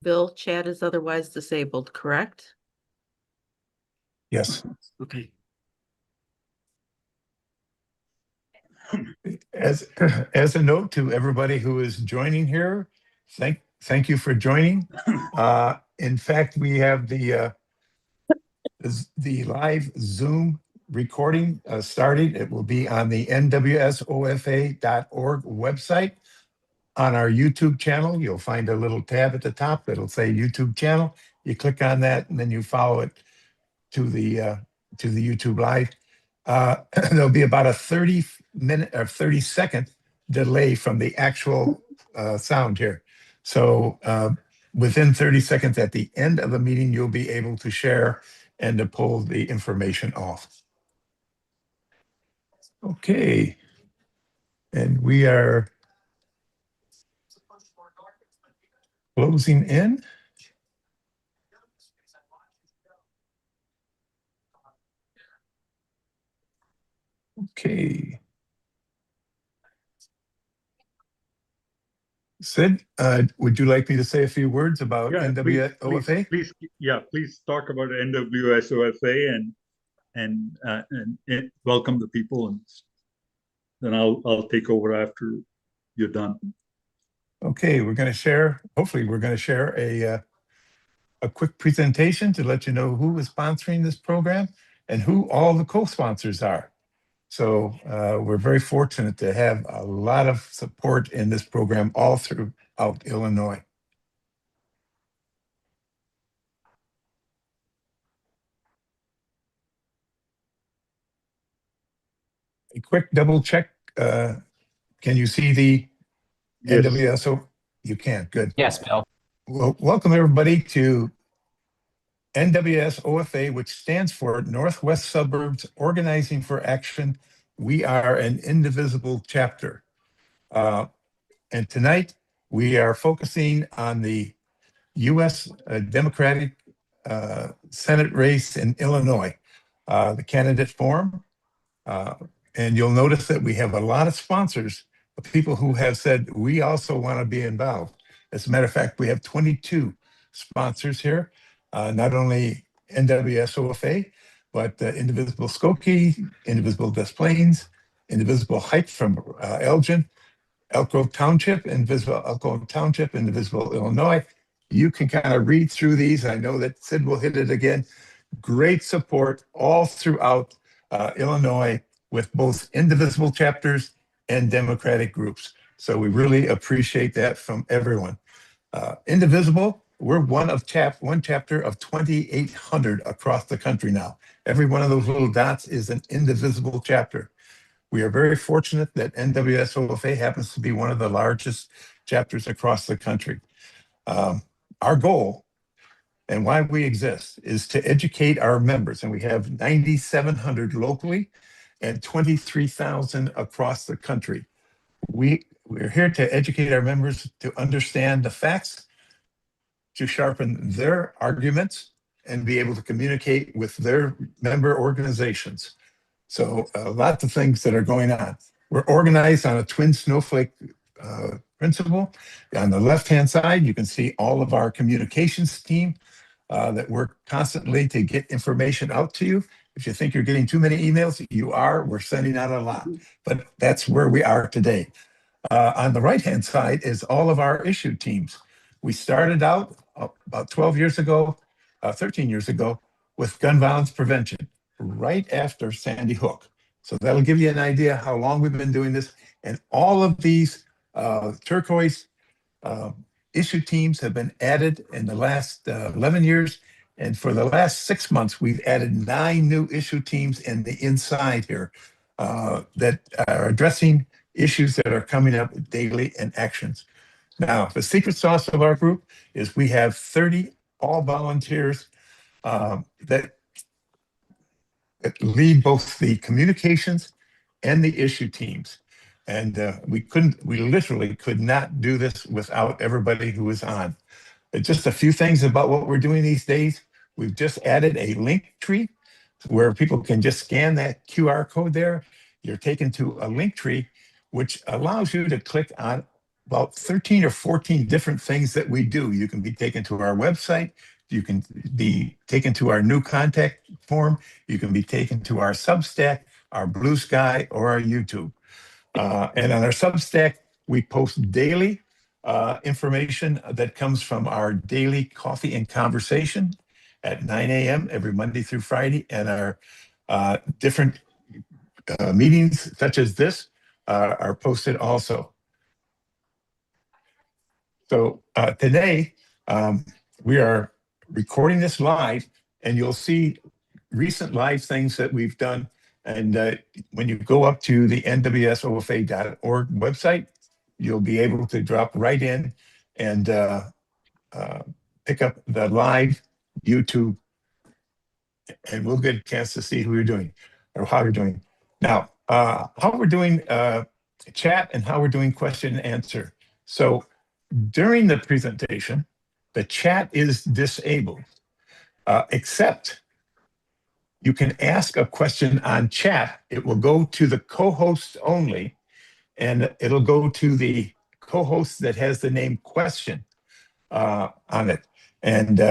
Bill, chat is otherwise disabled, correct? Yes. Okay. As a note to everybody who is joining here, thank you for joining. In fact, we have the live Zoom recording started. It will be on the NWSOFA.org website. On our YouTube channel, you'll find a little tab at the top that'll say YouTube channel. You click on that, and then you follow it to the YouTube live. There'll be about a 30-minute or 30-second delay from the actual sound here. So within 30 seconds at the end of the meeting, you'll be able to share and to pull the information off. Okay. And we are closing in. Okay. Sid, would you like me to say a few words about NWSOFA? Please talk about NWSOFA and welcome the people, and then I'll take over after you're done. Okay, hopefully we're going to share a quick presentation to let you know who is sponsoring this program and who all the co-sponsors are. So we're very fortunate to have a lot of support in this program all throughout Illinois. A quick double check. Can you see the Yes. NWSO? You can, good. Yes, Bill. Well, welcome everybody to NWSOFA, which stands for Northwest Suburbs Organizing for Action. We are an indivisible chapter. And tonight we are focusing on the U.S. Democratic Senate race in Illinois, the candidate forum. And you'll notice that we have a lot of sponsors, people who have said, we also want to be involved. As a matter of fact, we have 22 sponsors here, not only NWSOFA, but Indivisible Skokie, Indivisible Des Plaines, Indivisible Heights from Elgin, Elk Grove Township, Indivisible Elk Grove Township, Indivisible Illinois. You can kind of read through these. I know that Sid will hit it again. Great support all throughout Illinois with both indivisible chapters and Democratic groups. So we really appreciate that from everyone. Indivisible, we're one chapter of 2,800 across the country now. Every one of those little dots is an indivisible chapter. We are very fortunate that NWSOFA happens to be one of the largest chapters across the country. Our goal and why we exist is to educate our members, and we have 9,700 locally and 23,000 across the country. We're here to educate our members to understand the facts, to sharpen their arguments, and be able to communicate with their member organizations. So lots of things that are going on. We're organized on a twin snowflake principle. On the left-hand side, you can see all of our communications team that work constantly to get information out to you. If you think you're getting too many emails, you are. We're sending out a lot, but that's where we are today. On the right-hand side is all of our issue teams. We started out about 12 years ago, 13 years ago, with gun violence prevention, right after Sandy Hook. So that'll give you an idea how long we've been doing this. And all of these turquoise issue teams have been added in the last 11 years. And for the last 6 months, we've added 9 new issue teams in the inside here that are addressing issues that are coming up daily and actions. Now, the secret sauce of our group is we have 30 all volunteers that lead both the communications and the issue teams. And we literally could not do this without everybody who is on. Just a few things about what we're doing these days. We've just added a link tree where people can just scan that QR code there. You're taken to a link tree, which allows you to click on about 13 or 14 different things that we do. You can be taken to our website. You can be taken to our new contact form. You can be taken to our Substack, our Blue Sky, or our YouTube. And on our Substack, we post daily information that comes from our daily coffee and conversation at 9 a.m. every Monday through Friday, and our different meetings such as this are posted also. So today, we are recording this live, and you'll see recent live things that we've done. And when you go up to the NWSOFA.org website, you'll be able to drop right in and pick up the live YouTube, and we'll get a chance to see who you're doing or how you're doing. Now, how we're doing chat and how we're doing question and answer. So during the presentation, the chat is disabled, except you can ask a question on chat. It will go to the co-host only, and it'll go to the co-host that has the name question on it. And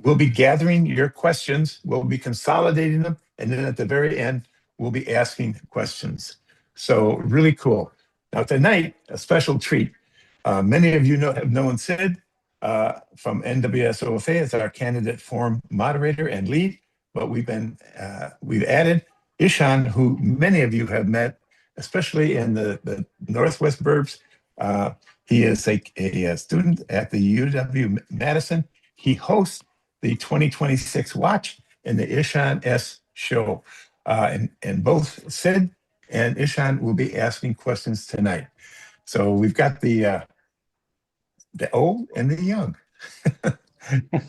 we'll be gathering your questions, we'll be consolidating them, and then at the very end, we'll be asking questions. So really cool. Now tonight, a special treat. Many of you have known Sid from NWSOFA as our candidate forum moderator and lead, but we've added Ishan, who many of you have met, especially in the Northwest Burbs. He is a student at the UW-Madison. He hosts the 2026 Watch and the Ishan S Show. And both Sid and Ishan will be asking questions tonight. So we've got the old and the young.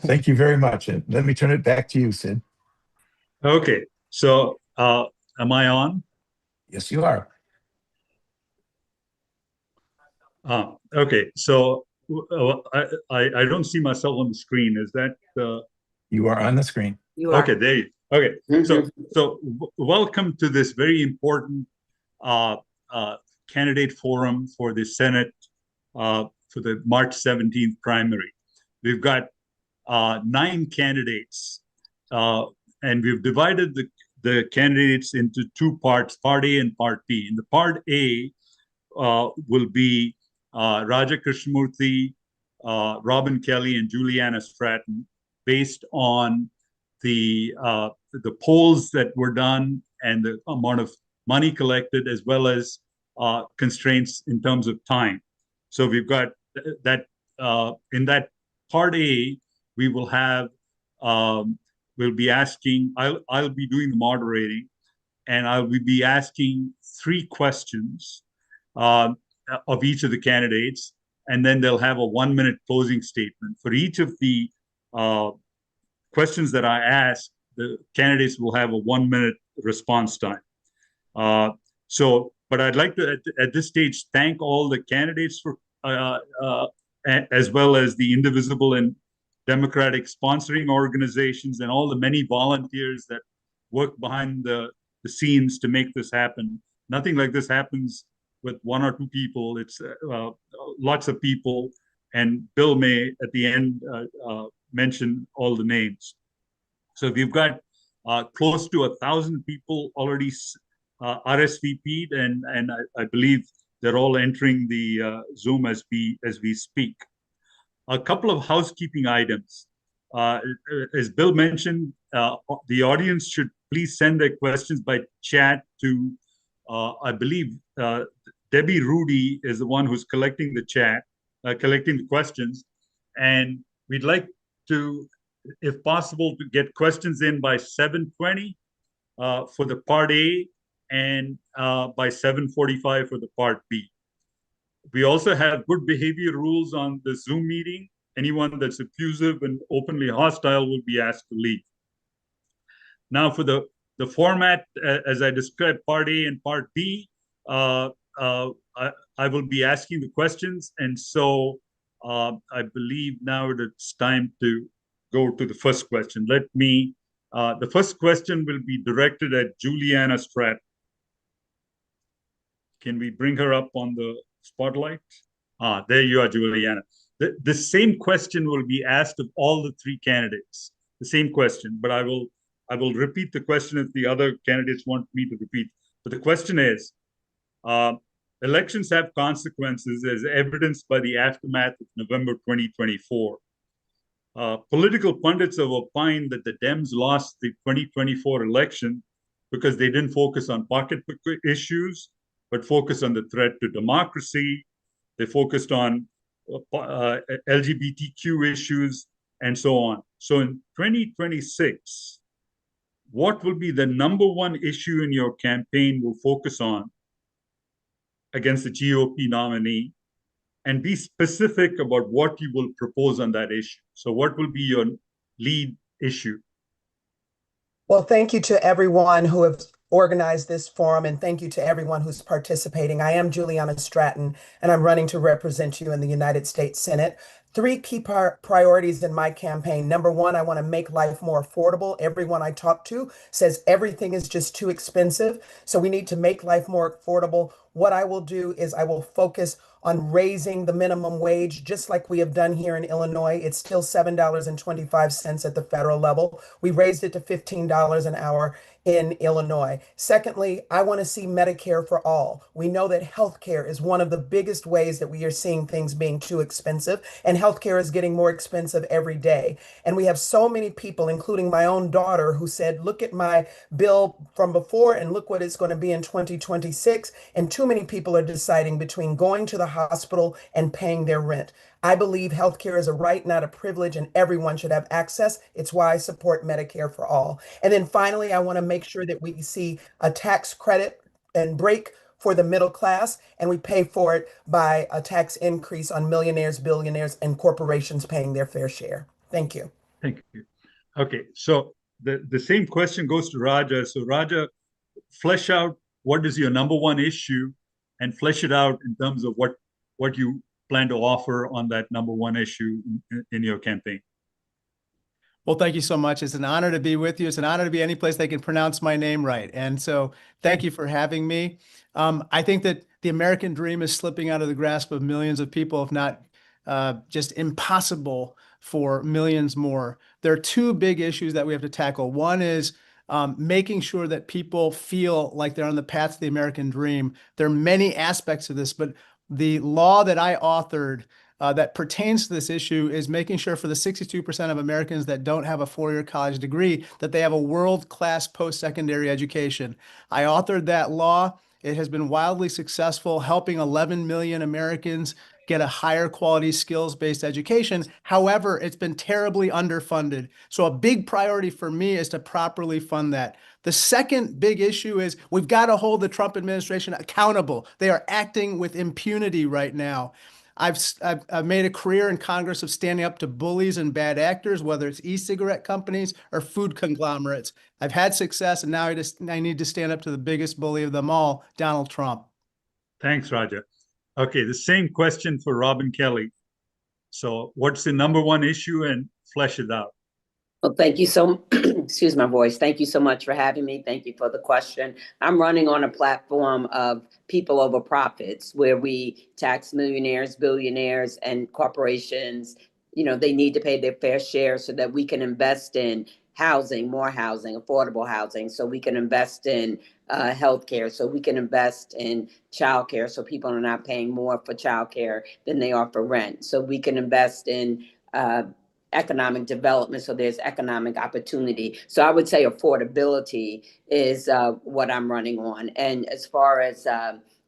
Thank you very much. And let me turn it back to you, Sid. Okay, so am I on? Yes, you are. Okay, so I don't see myself on the screen. Is that You are on the screen. You are. okay? There you. Okay, so welcome to this very important candidate forum for the Senate for the March 17th primary. We've got 9 candidates, and we've divided the candidates into 2 parts, Part A and Part B. In the Part A will be Raja Krishnamurthy, Robin Kelly, and Juliana Stratton, based on the polls that were done and the amount of money collected, as well as constraints in terms of time. So we've got that in that Part A, we will have we'll be asking. I'll be doing the moderating, and I will be asking 3 questions of each of the candidates, and then they'll have a 1-minute closing statement. For each of the questions that I ask, the candidates will have a 1-minute response time. But I'd like to, at this stage, thank all the candidates for, as well as the Indivisible and Democratic sponsoring organizations and all the many volunteers that work behind the scenes to make this happen. Nothing like this happens with 1 or 2 people. It's lots of people, and Bill may at the end mention all the names. So we've got close to 1,000 people already RSVP'd, and I believe they're all entering the Zoom as we speak. A couple of housekeeping items. As Bill mentioned, the audience should please send their questions by chat to, I believe, Debbie Rudy is the one who's collecting the chat, collecting the questions. And we'd like to, if possible, to get questions in by 7:20 for the Part A, and by 7:45 for the Part B. We also have good behavior rules on the Zoom meeting. Anyone that's abusive and openly hostile will be asked to leave. Now, for the format, as I described, Part A and Part B, I will be asking the questions. And so I believe now it's time to go to the first question. The first question will be directed at Juliana Stratton. Can we bring her up on the spotlight? There you are, Juliana. The same question will be asked of all the three candidates. The same question, but I will repeat the question if the other candidates want me to repeat. But the question is, elections have consequences as evidenced by the aftermath of November 2024. Political pundits have opined that the Dems lost the 2024 election because they didn't focus on pocketbook issues, but focused on the threat to democracy. They focused on LGBTQ issues and so on. So in 2026, what will be the number one issue in your campaign will focus on against the GOP nominee? And be specific about what you will propose on that issue. So what will be your lead issue? Well, thank you to everyone who has organized this forum, and thank you to everyone who's participating. I am Juliana Stratton, and I'm running to represent you in the United States Senate. Three key priorities in my campaign. Number one, I want to make life more affordable. Everyone I talk to says everything is just too expensive. So we need to make life more affordable. What I will do is I will focus on raising the minimum wage, just like we have done here in Illinois. It's still $7.25 at the federal level. We raised it to $15 an hour in Illinois. Secondly, I want to see Medicare for all. We know that healthcare is one of the biggest ways that we are seeing things being too expensive, and healthcare is getting more expensive every day. And we have so many people, including my own daughter, who said, look at my bill from before and look what it's going to be in 2026. And too many people are deciding between going to the hospital and paying their rent. I believe healthcare is a right, not a privilege, and everyone should have access. It's why I support Medicare for all. And then finally, I want to make sure that we see a tax credit and break for the middle class, and we pay for it by a tax increase on millionaires, billionaires, and corporations paying their fair share. Thank you. Thank you. Okay, so the same question goes to Raja. So Raja, flesh out what is your number one issue and flesh it out in terms of what you plan to offer on that number one issue in your campaign. Well, thank you so much. It's an honor to be with you. It's an honor to be any place they can pronounce my name right. And so thank you for having me. I think that the American dream is slipping out of the grasp of millions of people, if not just impossible for millions more. There are two big issues that we have to tackle. One is making sure that people feel like they're on the path to the American dream. There are many aspects of this, but the law that I authored that pertains to this issue is making sure for the 62% of Americans that don't have a four-year college degree, that they have a world-class post-secondary education. I authored that law. It has been wildly successful, helping 11 million Americans get a higher quality skills-based education. However, it's been terribly underfunded. So a big priority for me is to properly fund that. The second big issue is we've got to hold the Trump administration accountable. They are acting with impunity right now. I've made a career in Congress of standing up to bullies and bad actors, whether it's e-cigarette companies or food conglomerates. I've had success, and now I need to stand up to the biggest bully of them all, Donald Trump. Thanks, Raja. Okay, the same question for Robin Kelly. So what's the number one issue, and flesh it out? Well, thank you so, excuse my voice. Thank you so much for having me. Thank you for the question. I'm running on a platform of people over profits where we tax millionaires, billionaires, and corporations. You know, they need to pay their fair share so that we can invest in housing, more housing, affordable housing, so we can invest in healthcare, so we can invest in childcare, so people are not paying more for childcare than they are for rent. So we can invest in economic development, so there's economic opportunity. So I would say affordability is what I'm running on. And as far as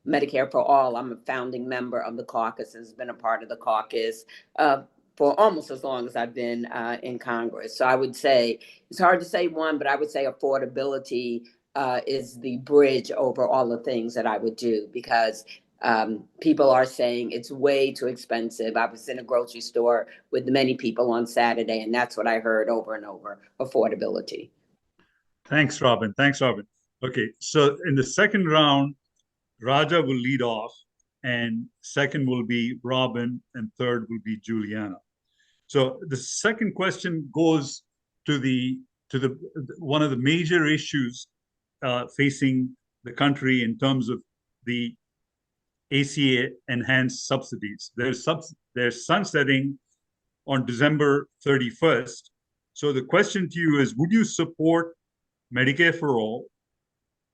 Medicare for all, I'm a founding member of the caucus, has been a part of the caucus for almost as long as I've been in Congress. So I would say, it's hard to say one, but I would say affordability is the bridge over all the things that I would do, because people are saying it's way too expensive. I was in a grocery store with many people on Saturday, and that's what I heard over and over: affordability. Thanks, Robin. Thanks, Robin. Okay, so in the second round, Raja will lead off, and second will be Robin, and third will be Juliana. So the second question goes to the one of the major issues facing the country in terms of the ACA enhanced subsidies. They're sunsetting on December 31st. So the question to you is, would you support Medicare for all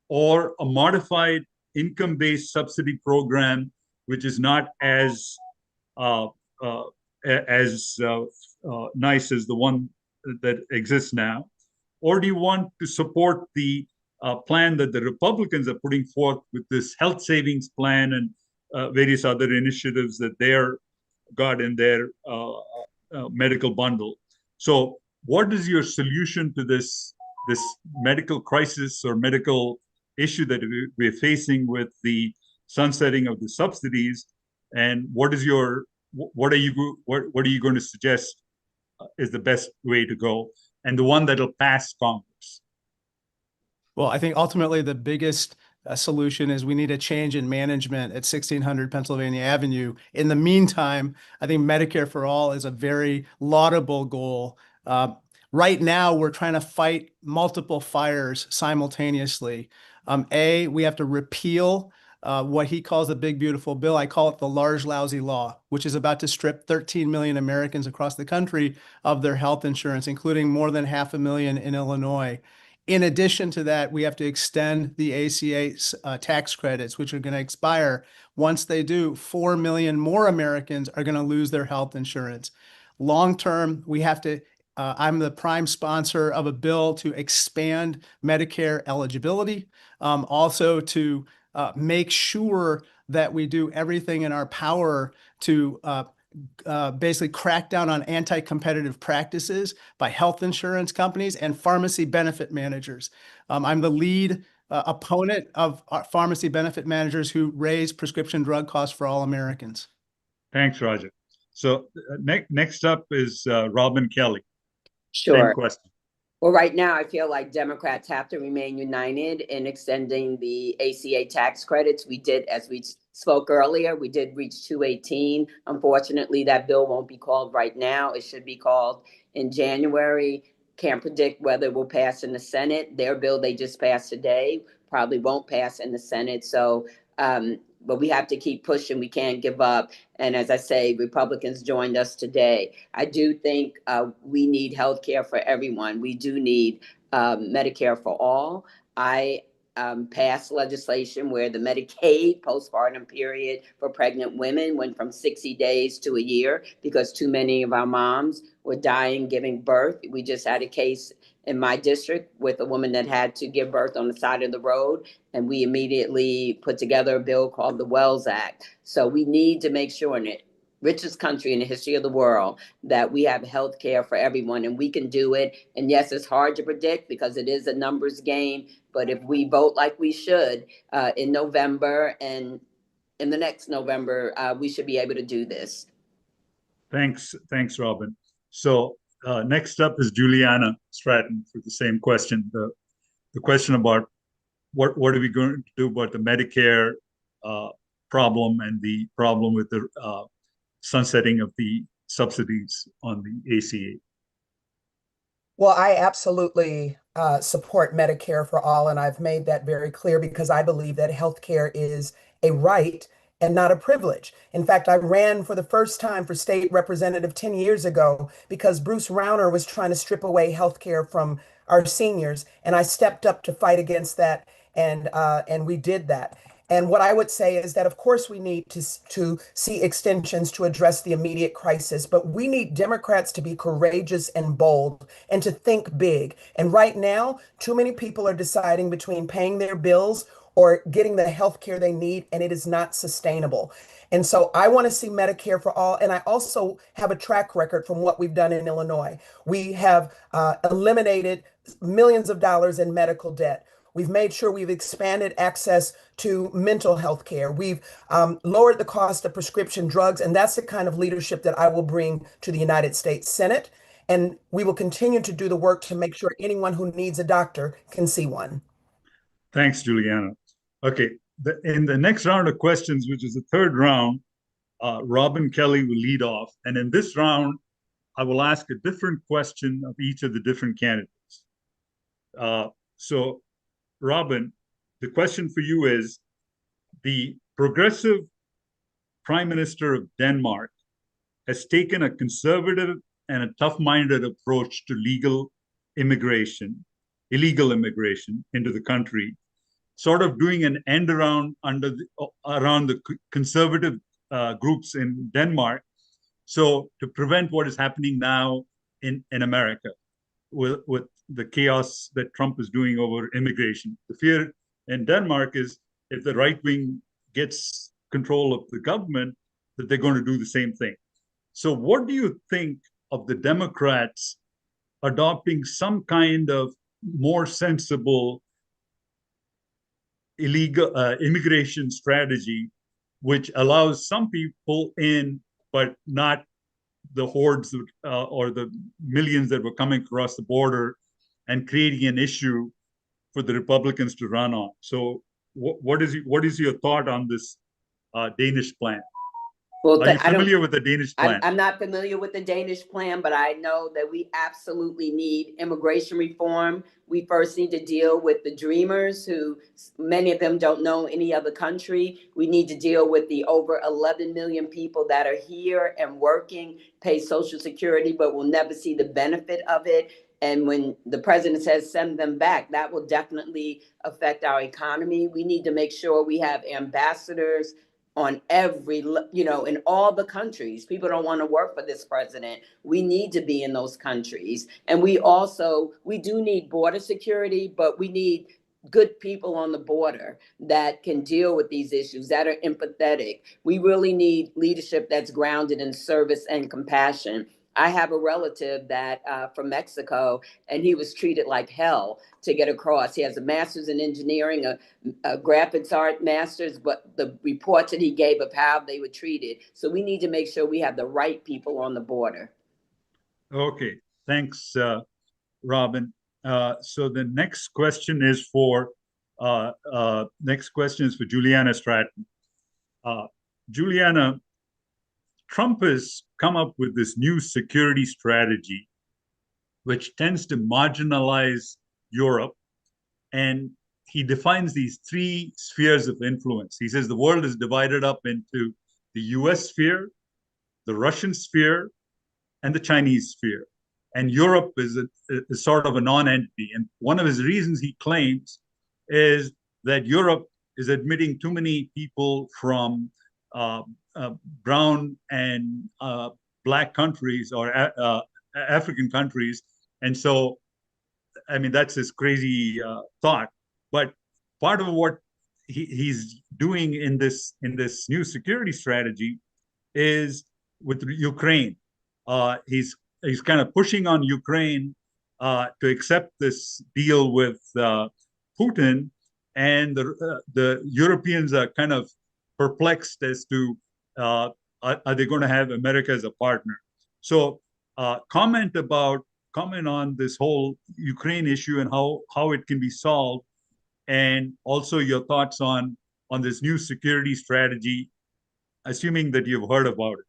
or a modified income-based subsidy program, which is not as uh, uh, nice as the one that exists now? Or do you want to support the plan that the Republicans are putting forth with this health savings plan and various other initiatives that they're got in their medical bundle? So what is your solution to this medical crisis or medical issue that we're facing with the sunsetting of the subsidies? And what are you going to suggest is the best way to go, and the one that'll pass Congress? Well, I think ultimately the biggest solution is we need a change in management at 1600 Pennsylvania Avenue. In the meantime, I think Medicare for all is a very laudable goal. Right now, we're trying to fight multiple fires simultaneously. We have to repeal what he calls the big, beautiful bill. I call it the large, lousy law, which is about to strip 13 million Americans across the country of their health insurance, including more than 500,000 in Illinois. In addition to that, we have to extend the ACA tax credits, which are going to expire. Once they do, 4 million more Americans are going to lose their health insurance. Long term, we have to I'm the prime sponsor of a bill to expand Medicare eligibility, also to make sure that we do everything in our power to basically crack down on anti-competitive practices by health insurance companies and pharmacy benefit managers. I'm the lead opponent of pharmacy benefit managers who raise prescription drug costs for all Americans. Thanks, Roger. So next up is Robin Kelly. Sure. Same question. Well, right now, I feel like Democrats have to remain united in extending the ACA tax credits. We did, as we spoke earlier, we did reach 218. Unfortunately, that bill won't be called right now. It should be called in January. Can't predict whether it will pass in the Senate. Their bill they just passed today probably won't pass in the Senate. So, but we have to keep pushing. We can't give up. And as I say, Republicans joined us today. I do think we need health care for everyone. We do need Medicare for all. I passed legislation where the Medicaid postpartum period for pregnant women went from 60 days to a year because too many of our moms were dying giving birth. We just had a case in my district with a woman that had to give birth on the side of the road, and we immediately put together a bill called the Wells Act. So we need to make sure in the richest country in the history of the world that we have health care for everyone, and we can do it. And yes, it's hard to predict because it is a numbers game, but if we vote like we should in November and in the next November, we should be able to do this. Thanks, Robin. So next up is Juliana Stratton for the same question. The question about what are we going to do about the Medicare problem and the problem with the sunsetting of the subsidies on the ACA? Well, I absolutely support Medicare for all, and I've made that very clear because I believe that healthcare is a right and not a privilege. In fact, I ran for the first time for state representative 10 years ago because Bruce Rauner was trying to strip away healthcare from our seniors, and I stepped up to fight against that, and we did that. And what I would say is that, of course, we need to see extensions to address the immediate crisis, but we need Democrats to be courageous and bold and to think big. And right now, too many people are deciding between paying their bills or getting the health care they need, and it is not sustainable. And so I want to see Medicare for all. And I also have a track record from what we've done in Illinois. We have eliminated millions of dollars in medical debt. We've made sure we've expanded access to mental health care. We've lowered the cost of prescription drugs. And that's the kind of leadership that I will bring to the United States Senate. And we will continue to do the work to make sure anyone who needs a doctor can see one. Thanks, Juliana. Okay, in the next round of questions, which is the third round, Robin Kelly will lead off. And in this round, I will ask a different question of each of the different candidates. So, Robin, the question for you is, the progressive Prime Minister of Denmark has taken a conservative and a tough-minded approach to illegal immigration into the country, sort of doing an end around around the conservative groups in Denmark, so to prevent what is happening now in America with the chaos that Trump is doing over immigration. The fear in Denmark is if the right wing gets control of the government, that they're going to do the same thing. So what do you think of the Democrats adopting some kind of more sensible illegal immigration strategy, which allows some people in, but not the hordes or the millions that were coming across the border, and creating an issue for the Republicans to run on? So what is your thought on this Danish plan? Well, Are you familiar with the Danish plan? I'm not familiar with the Danish plan, but I know that we absolutely need immigration reform. We first need to deal with the dreamers, who many of them don't know any other country. We need to deal with the over 11 million people that are here and working, pay Social Security, but will never see the benefit of it. And when the president says send them back, that will definitely affect our economy. We need to make sure we have ambassadors on every, in all the countries. People don't want to work for this president. We need to be in those countries. And we do need border security, but we need good people on the border that can deal with these issues, that are empathetic. We really need leadership that's grounded in service and compassion. I have a relative that from Mexico, and he was treated like hell to get across. He has a master's in engineering, a graphics art master's, but the reports that he gave of how they were treated. So we need to make sure we have the right people on the border. Okay, thanks, Robin. So the next question is for Juliana Stratton. Juliana, Trump has come up with this new security strategy, which tends to marginalize Europe. And he defines these three spheres of influence. He says the world is divided up into the US sphere, the Russian sphere, and the Chinese sphere. And Europe is sort of a non-entity. And one of his reasons, he claims, is that Europe is admitting too many people from brown and black countries or African countries. And so, I mean, that's his crazy thought. But part of what he's doing in this new security strategy is with Ukraine. He's kind of pushing on Ukraine to accept this deal with Putin, and the Europeans are kind of perplexed as to are they going to have America as a partner. So comment on this whole Ukraine issue and how it can be solved, and also your thoughts on this new security strategy, assuming that you've heard about it.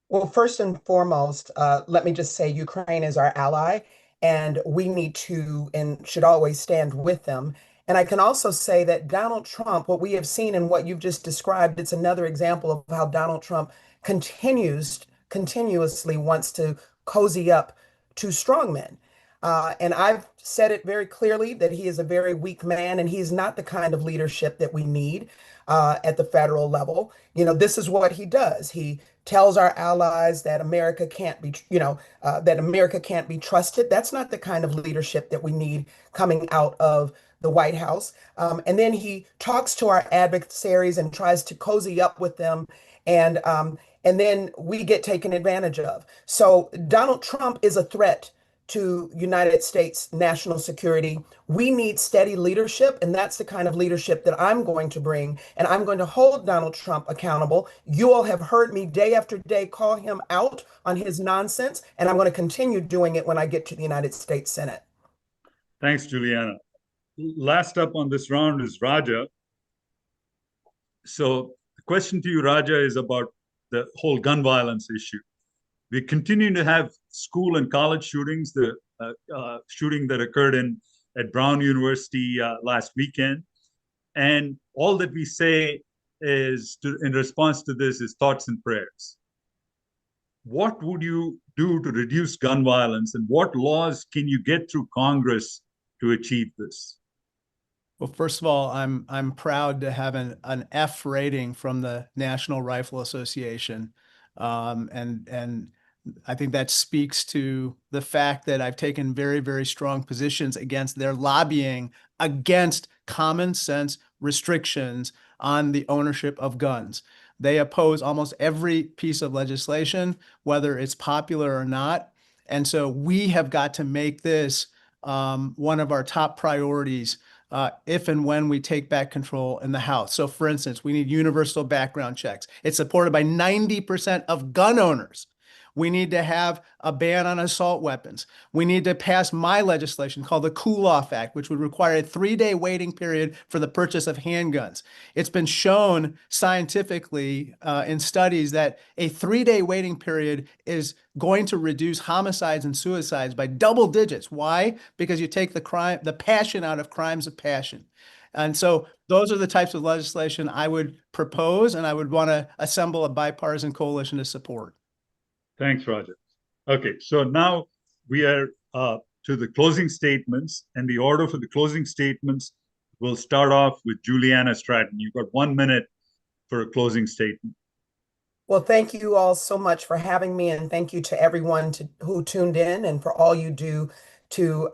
Well, first and foremost, let me just say Ukraine is our ally, and we need to and should always stand with them. And I can also say that Donald Trump, what we have seen and what you've just described, it's another example of how Donald Trump continuously wants to cozy up to strongmen. And I've said it very clearly that he is a very weak man, and he's not the kind of leadership that we need at the federal level. This is what he does. He tells our allies that America can't be, that America can't be trusted. That's not the kind of leadership that we need coming out of the White House. And then he talks to our adversaries and tries to cozy up with them. And then we get taken advantage of. So Donald Trump is a threat to United States national security. We need steady leadership, and that's the kind of leadership that I'm going to bring, and I'm going to hold Donald Trump accountable. You all have heard me day after day call him out on his nonsense, and I'm going to continue doing it when I get to the United States Senate. Thanks, Juliana. Last up on this round is Raja. So the question to you, Raja, is about the whole gun violence issue. We continue to have school and college shootings, the shooting that occurred at Brown University last weekend. And all that we say in response to this is thoughts and prayers. What would you do to reduce gun violence, and what laws can you get through Congress to achieve this? Well, first of all, I'm proud to have an F rating from the National Rifle Association, and I think that speaks to the fact that I've taken very, very strong positions against their lobbying against common sense restrictions on the ownership of guns. They oppose almost every piece of legislation, whether it's popular or not. And so we have got to make this one of our top priorities if and when we take back control in the House. So for instance, we need universal background checks. It's supported by 90% of gun owners. We need to have a ban on assault weapons. We need to pass my legislation called the Cool Off Act, which would require a 3-day waiting period for the purchase of handguns. It's been shown scientifically in studies that a 3-day waiting period is going to reduce homicides and suicides by double digits. Why? Because you take the passion out of crimes of passion. And so those are the types of legislation I would propose, and I would want to assemble a bipartisan coalition to support. Thanks, Roger. Okay, so now we are to the closing statements, and the order for the closing statements will start off with Juliana Stratton. You've got 1 minute for a closing statement. Well, thank you all so much for having me, and thank you to everyone who tuned in and for all you do to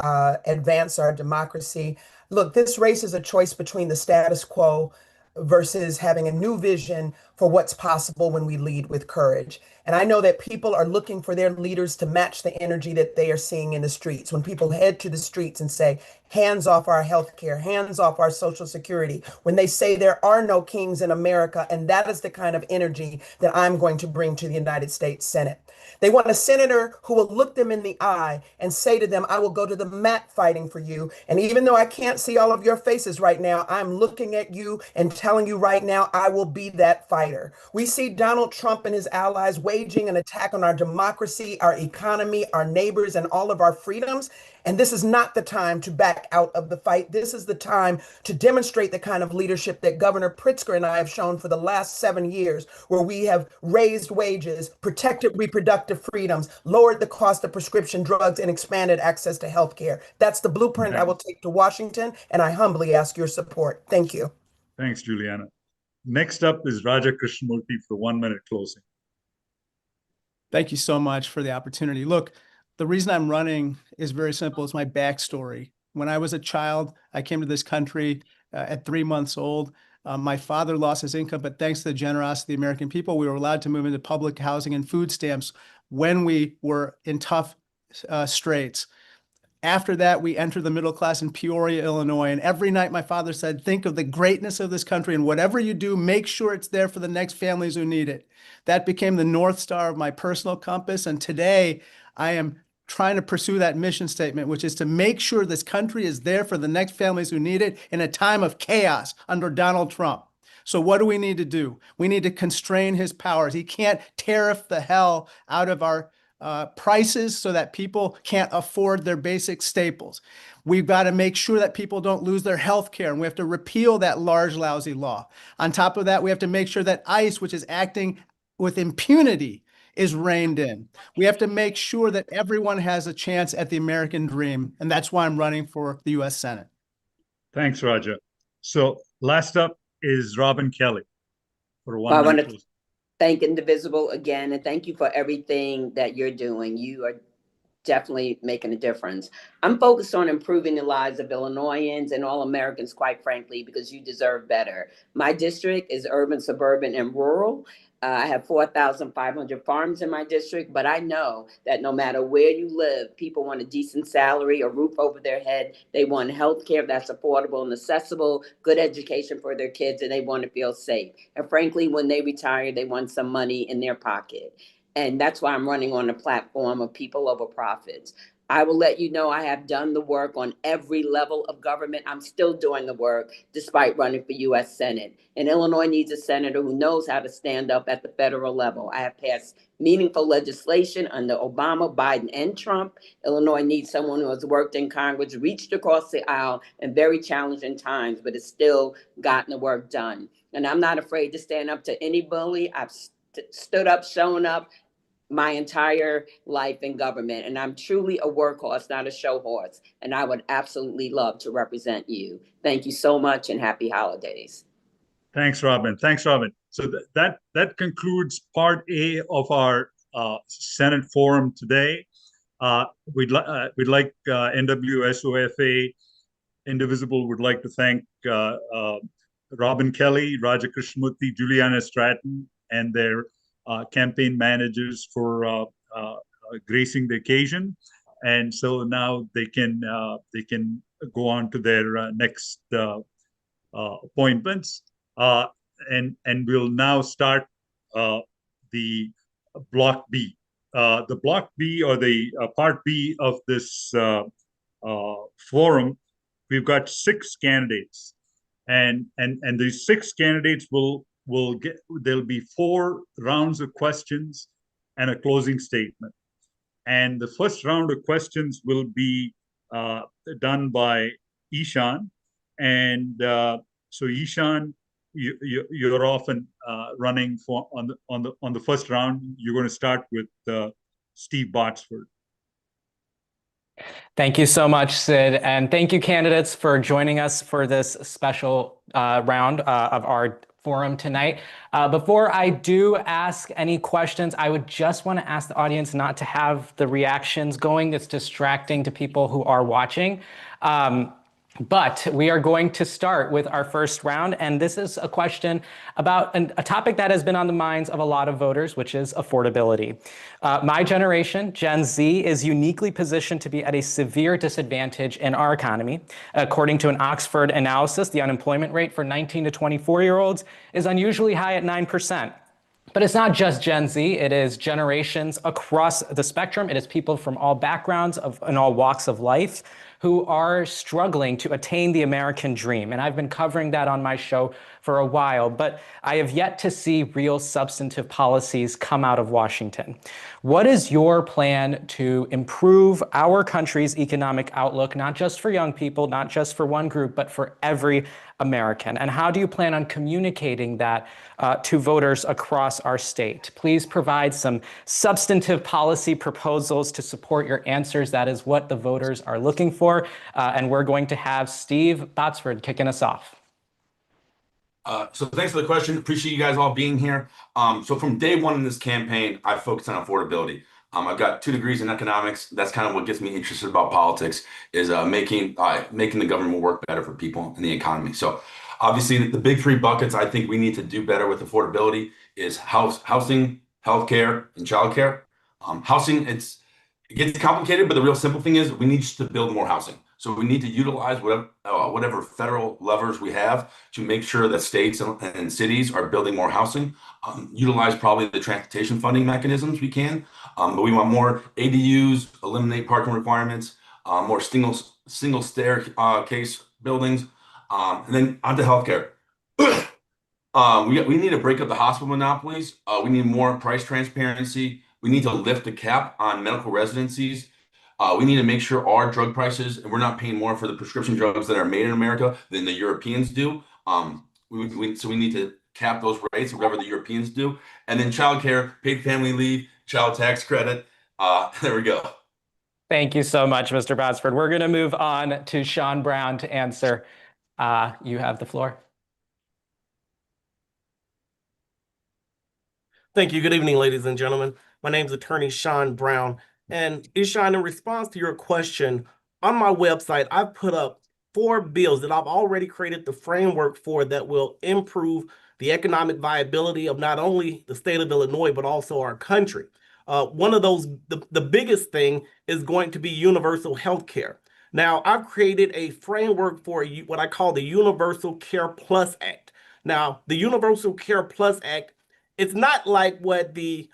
advance our democracy. Look, this race is a choice between the status quo versus having a new vision for what's possible when we lead with courage. And I know that people are looking for their leaders to match the energy that they are seeing in the streets. When people head to the streets and say, hands off our health care, hands off our Social Security, when they say there are no kings in America, and that is the kind of energy that I'm going to bring to the United States Senate. They want a senator who will look them in the eye and say to them, I will go to the mat fighting for you. And even though I can't see all of your faces right now, I'm looking at you and telling you right now, I will be that fighter. We see Donald Trump and his allies waging an attack on our democracy, our economy, our neighbors, and all of our freedoms. And this is not the time to back out of the fight. This is the time to demonstrate the kind of leadership that Governor Pritzker and I have shown for the last 7 years, where we have raised wages, protected reproductive freedoms, lowered the cost of prescription drugs, and expanded access to health care. That's the blueprint I will take to Washington, and I humbly ask your support. Thank you. Thanks, Juliana. Next up is Raja Krishnamurthy for 1 minute closing. Thank you so much for the opportunity. Look, the reason I'm running is very simple. It's my backstory. When I was a child, I came to this country at 3 months old. My father lost his income, but thanks to the generosity of the American people, we were allowed to move into public housing and food stamps when we were in tough straits. After that, we entered the middle class in Peoria, Illinois. And every night my father said, think of the greatness of this country, and whatever you do, make sure it's there for the next families who need it. That became the North Star of my personal compass. And today I am trying to pursue that mission statement, which is to make sure this country is there for the next families who need it in a time of chaos under Donald Trump. So what do we need to do? We need to constrain his powers. He can't tariff the hell out of our prices so that people can't afford their basic staples. We've got to make sure that people don't lose their health care, and we have to repeal that large, lousy law. On top of that, we have to make sure that ICE, which is acting with impunity, is reined in. We have to make sure that everyone has a chance at the American dream, and that's why I'm running for the U.S. Senate. Thanks, Raja. So last up is Robin Kelly for 1 minute closing. Thank Indivisible again, and thank you for everything that you're doing. You are definitely making a difference. I'm focused on improving the lives of Illinoisans and all Americans, quite frankly, because you deserve better. My district is urban, suburban, and rural. I have 4,500 farms in my district, but I know that no matter where you live, people want a decent salary, a roof over their head. They want health care that's affordable and accessible, good education for their kids, and they want to feel safe. And frankly, when they retire, they want some money in their pocket. And that's why I'm running on a platform of people over profits. I will let you know I have done the work on every level of government. I'm still doing the work despite running for U.S. Senate. And Illinois needs a senator who knows how to stand up at the federal level. I have passed meaningful legislation under Obama, Biden, and Trump. Illinois needs someone who has worked in Congress, reached across the aisle in very challenging times, but has still gotten the work done. And I'm not afraid to stand up to any bully. I've stood up, shown up my entire life in government. And I'm truly a workhorse, not a show horse. And I would absolutely love to represent you. Thank you so much and happy holidays. Thanks, Robin. Thanks, Robin. So that concludes part A of our Senate forum today. We'd like NWSOFA-Indivisible would like to thank Robin Kelly, Raja Krishnamurthy, Juliana Stratton, and their campaign managers for gracing the occasion. And so now they can go on to their next appointments. And we'll now start the Block B. The Block B, or the Part B of this forum, we've got 6 candidates, and these 6 candidates there'll be 4 rounds of questions and a closing statement. And the first round of questions will be done by Ishan, and so Ishan, you're often running for on the first round. You're going to start with Steve Botsford. Thank you so much, Sid, and thank you, candidates, for joining us for this special round of our forum tonight. Before I do ask any questions, I would just want to ask the audience not to have the reactions going. It's distracting to people who are watching. But we are going to start with our first round, and this is a question about a topic that has been on the minds of a lot of voters, which is affordability. My generation, Gen Z, is uniquely positioned to be at a severe disadvantage in our economy. According to an Oxford analysis, the unemployment rate for 19 to 24-year-olds is unusually high at 9%. But it's not just Gen Z, it is generations across the spectrum. It is people from all backgrounds and all walks of life who are struggling to attain the American dream. And I've been covering that on my show for a while, but I have yet to see real substantive policies come out of Washington. What is your plan to improve our country's economic outlook, not just for young people, not just for one group, but for every American? And how do you plan on communicating that to voters across our state? Please provide some substantive policy proposals to support your answers. That is what the voters are looking for. And we're going to have Steve Botsford kicking us off. So thanks for the question. Appreciate you guys all being here. So from day one in this campaign, I focused on affordability. I've got 2 degrees in economics. That's kind of what gets me interested about politics, is making the government work better for people in the economy. So obviously the big 3 buckets I think we need to do better with affordability is housing, healthcare, and childcare. Housing, it gets complicated, but the real simple thing is we need to build more housing. So we need to utilize whatever federal levers we have to make sure that states and cities are building more housing. Utilize probably the transportation funding mechanisms we can, but we want more ADUs, eliminate parking requirements, more single staircase buildings, and then onto healthcare. We need to break up the hospital monopolies. We need more price transparency. We need to lift the cap on medical residencies. We need to make sure our drug prices, and we're not paying more for the prescription drugs that are made in America than the Europeans do. So we need to cap those rates, whatever the Europeans do. And then childcare, paid family leave, child tax credit. There we go. Thank you so much, Mr. Botsford. We're going to move on to Sean Brown to answer. You have the floor. Thank you. Good evening, ladies and gentlemen. My name is Attorney Sean Brown. And Ishan, in response to your question, on my website, I've put up 4 bills that I've already created the framework for that will improve the economic viability of not only the state of Illinois, but also our country. One of those, the biggest thing is going to be universal health care. Now, I've created a framework for what I call the Universal Care Plus Act. Now, the Universal Care Plus Act, it's not like what the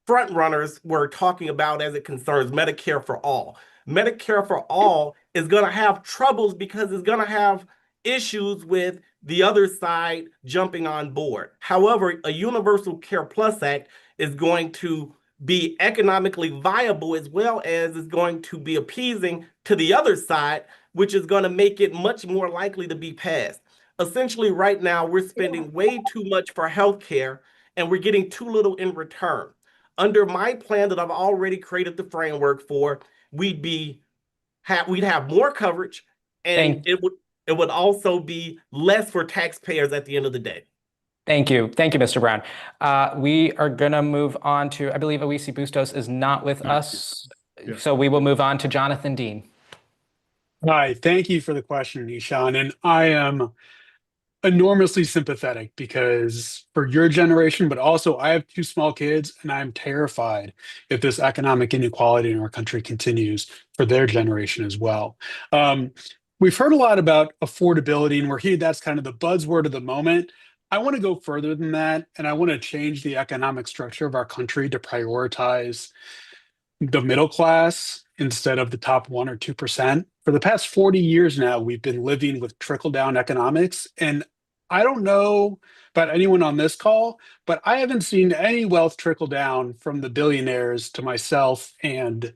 front runners were talking about as it concerns Medicare for all. Medicare for all is going to have troubles because it's going to have issues with the other side jumping on board. However, a Universal Care Plus Act is going to be economically viable, as well as is going to be appeasing to the other side, which is going to make it much more likely to be passed. Essentially, right now, we're spending way too much for healthcare and we're getting too little in return. Under my plan that I've already created the framework for, we'd have more coverage, and it would also be less for taxpayers at the end of the day. Thank you. Thank you, Mr. Brown. We are going to move on to, I believe Owisi Bustos is not with us. Yeah. So we will move on to Jonathan Dean. Hi, thank you for the question, Ishan. And I am enormously sympathetic because for your generation, but also I have two small kids and I'm terrified if this economic inequality in our country continues for their generation as well. We've heard a lot about affordability and we're here, that's kind of the buzzword of the moment. I want to go further than that, and I want to change the economic structure of our country to prioritize the middle class instead of the top 1 or 2%. For the past 40 years now, we've been living with trickle-down economics, and I don't know about anyone on this call, but I haven't seen any wealth trickle down from the billionaires to myself and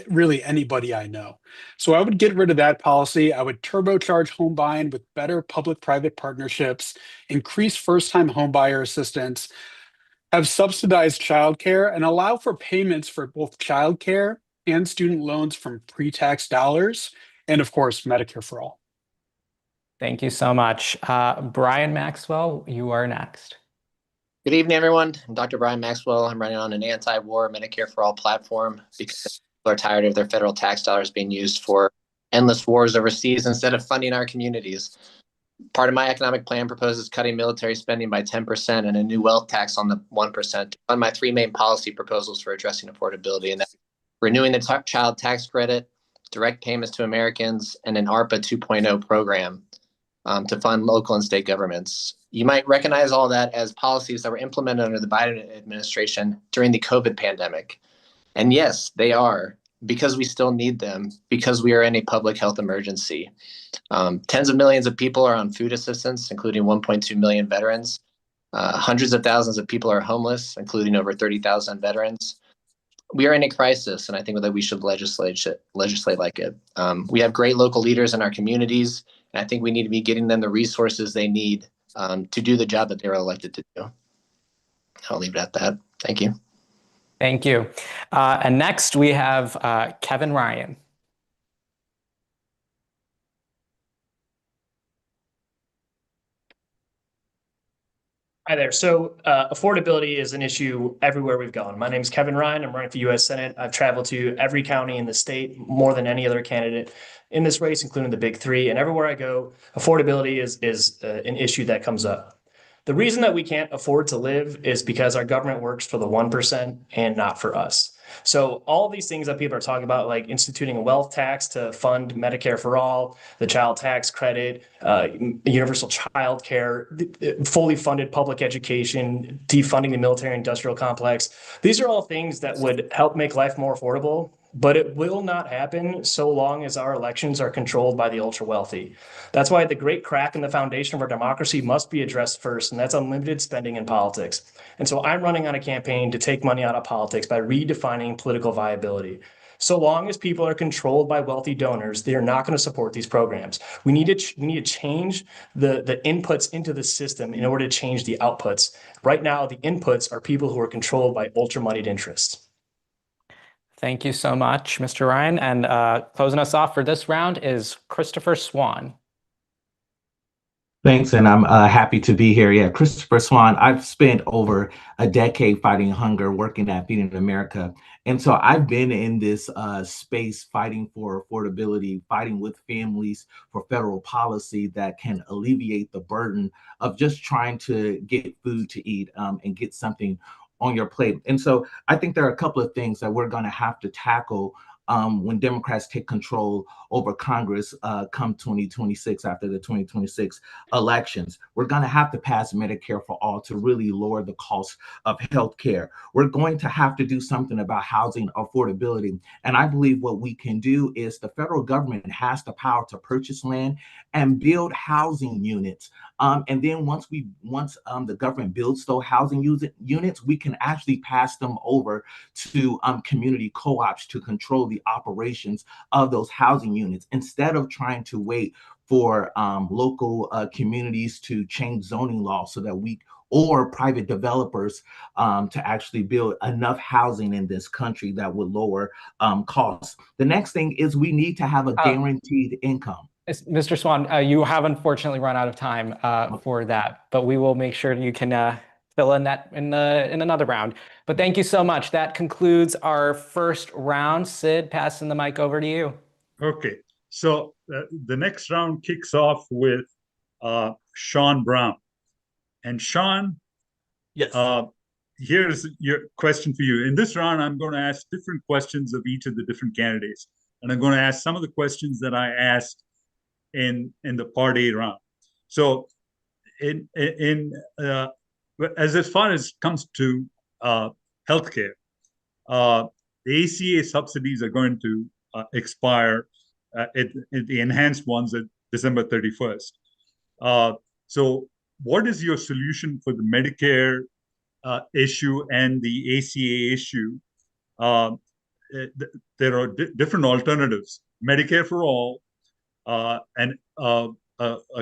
really anybody I know. So I would get rid of that policy. I would turbocharge home buying with better public-private partnerships, increase first-time home buyer assistance, have subsidized childcare, and allow for payments for both childcare and student loans from pre-tax dollars, and of course, Medicare for all. Thank you so much. Brian Maxwell, you are next. Good evening, everyone. I'm Dr. Brian Maxwell. I'm running on an anti-war Medicare for All platform because people are tired of their federal tax dollars being used for endless wars overseas instead of funding our communities. Part of my economic plan proposes cutting military spending by 10% and a new wealth tax on the 1% to fund my three main policy proposals for addressing affordability, and that's renewing the child tax credit, direct payments to Americans, and an ARPA 2.0 program to fund local and state governments. You might recognize all that as policies that were implemented under the Biden administration during the COVID pandemic. And yes, they are, because we still need them, because we are in a public health emergency. Tens of millions of people are on food assistance, including 1.2 million veterans. Hundreds of thousands of people are homeless, including over 30,000 veterans. We are in a crisis, and I think that we should legislate like it. We have great local leaders in our communities, and I think we need to be getting them the resources they need to do the job that they were elected to do. I'll leave it at that. Thank you. Thank you. And next we have Kevin Ryan. Hi there. So affordability is an issue everywhere we've gone. My name is Kevin Ryan. I'm running for U.S. Senate. I've traveled to every county in the state, more than any other candidate in this race, including the big three. And everywhere I go, affordability is an issue that comes up. The reason that we can't afford to live is because our government works for the 1% and not for us. So all of these things that people are talking about, like instituting a wealth tax to fund Medicare for all, the child tax credit, universal child care, fully funded public education, defunding the military industrial complex. These are all things that would help make life more affordable, but it will not happen so long as our elections are controlled by the ultra wealthy. That's why the great crack in the foundation of our democracy must be addressed first, and that's unlimited spending in politics. And so I'm running on a campaign to take money out of politics by redefining political viability. So long as people are controlled by wealthy donors, they are not going to support these programs. We need to change the inputs into the system in order to change the outputs. Right now, the inputs are people who are controlled by ultra-moneyed interests. Thank you so much, Mr. Ryan. And closing us off for this round is Christopher Swan. Thanks, and I'm happy to be here. Yeah, Christopher Swan. I've spent over a decade fighting hunger, working at Feeding America. And so I've been in this space fighting for affordability, fighting with families for federal policy that can alleviate the burden of just trying to get food to eat and get something on your plate. And so I think there are a couple of things that we're going to have to tackle when Democrats take control over Congress come 2026, after the 2026 elections. We're going to have to pass Medicare for all to really lower the cost of health care. We're going to have to do something about housing affordability. And I believe what we can do is the federal government has the power to purchase land and build housing units. And then once the government builds those housing units, we can actually pass them over to community co-ops to control the operations of those housing units, instead of trying to wait for local communities to change zoning laws so that or private developers to actually build enough housing in this country that would lower costs. The next thing is we need to have a guaranteed income. Mr. Swan, you have unfortunately run out of time for that, but we will make sure you can fill in that in another round. But thank you so much. That concludes our first round. Sid, passing the mic over to you. Okay, so the next round kicks off with Sean Brown. And Sean, Yes. Here's your question for you. In this round, I'm going to ask different questions of each of the different candidates. And I'm going to ask some of the questions that I asked in the Part A round. So as far as comes to healthcare, the ACA subsidies are going to expire, the enhanced ones at December 31st. So what is your solution for the Medicare issue and the ACA issue? There are different alternatives. Medicare for all, and a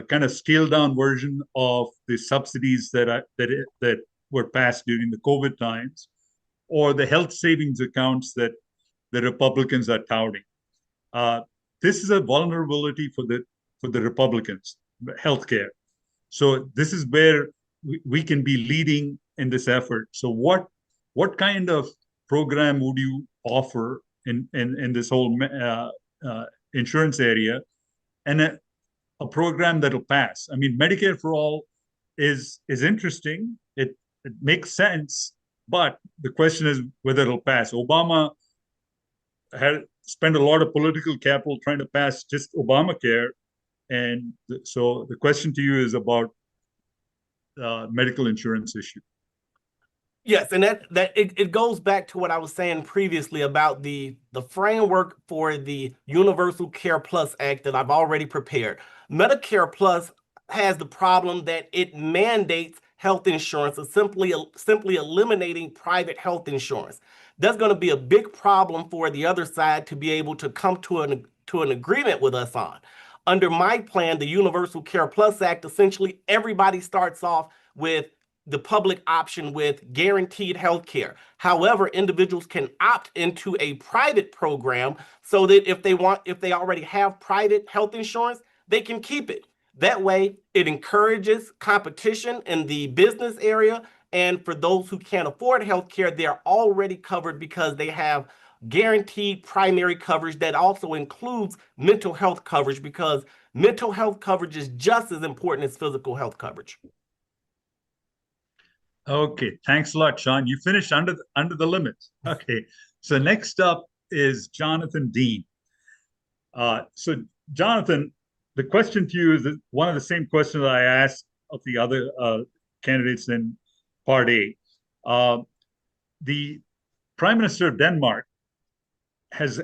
kind of scaled down version of the subsidies that were passed during the COVID times, or the health savings accounts that the Republicans are touting. This is a vulnerability for the Republicans, healthcare. So this is where we can be leading in this effort. So what kind of program would you offer in this whole insurance area, and a program that'll pass? I mean, Medicare for all is interesting. It makes sense, but the question is whether it'll pass. Obama had spent a lot of political capital trying to pass just Obamacare. And so the question to you is about medical insurance issue. Yes, and it goes back to what I was saying previously about the framework for the Universal Care Plus Act that I've already prepared. Medicare Plus has the problem that it mandates health insurance, or simply eliminating private health insurance. That's going to be a big problem for the other side to be able to come to an agreement with us on. Under my plan, the Universal Care Plus Act, essentially everybody starts off with the public option with guaranteed health care. However, individuals can opt into a private program so that if they already have private health insurance, they can keep it. That way, it encourages competition in the business area. And for those who can't afford health care, they're already covered because they have guaranteed primary coverage that also includes mental health coverage, because mental health coverage is just as important as physical health coverage. Okay, thanks a lot, Sean. You finished under the limit. Okay, so next up is Jonathan Dean. So Jonathan, the question to you is one of the same questions I asked of the other candidates in Part A. The Prime Minister of Denmark has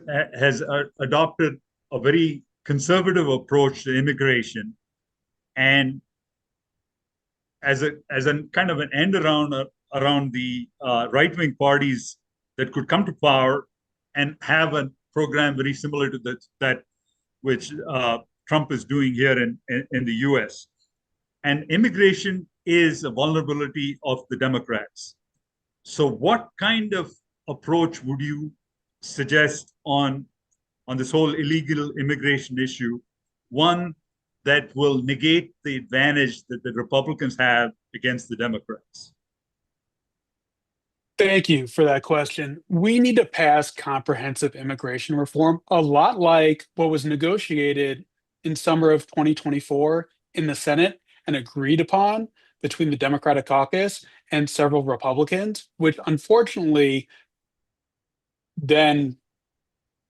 adopted a very conservative approach to immigration, and as a kind of an end around the right-wing parties that could come to power and have a program very similar to that which Trump is doing here in the US. And immigration is a vulnerability of the Democrats. So what kind of approach would you suggest on this whole illegal immigration issue? One that will negate the advantage that the Republicans have against the Democrats? Thank you for that question. We need to pass comprehensive immigration reform, a lot like what was negotiated in summer of 2024 in the Senate and agreed upon between the Democratic caucus and several Republicans, which unfortunately then,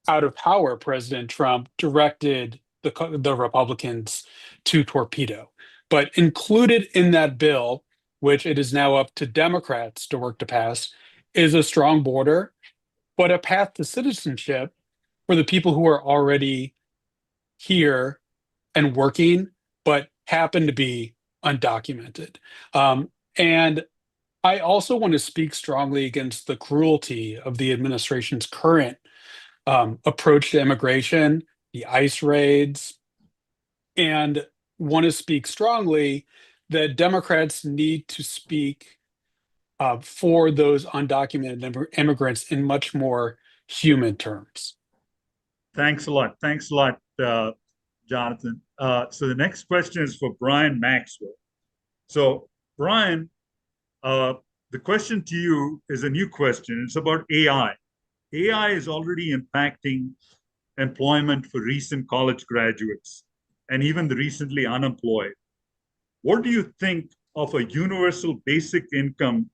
out of power, President Trump directed the Republicans to torpedo. But included in that bill, which it is now up to Democrats to work to pass, is a strong border, but a path to citizenship for the people who are already here and working, but happen to be undocumented. And I also want to speak strongly against the cruelty of the administration's current approach to immigration, the ICE raids, and want to speak strongly that Democrats need to speak for those undocumented immigrants in much more human terms. Thanks a lot. Thanks a lot, Jonathan. So the next question is for Brian Maxwell. So Brian, the question to you is a new question. It's about AI. AI is already impacting employment for recent college graduates and even the recently unemployed. What do you think of a universal basic income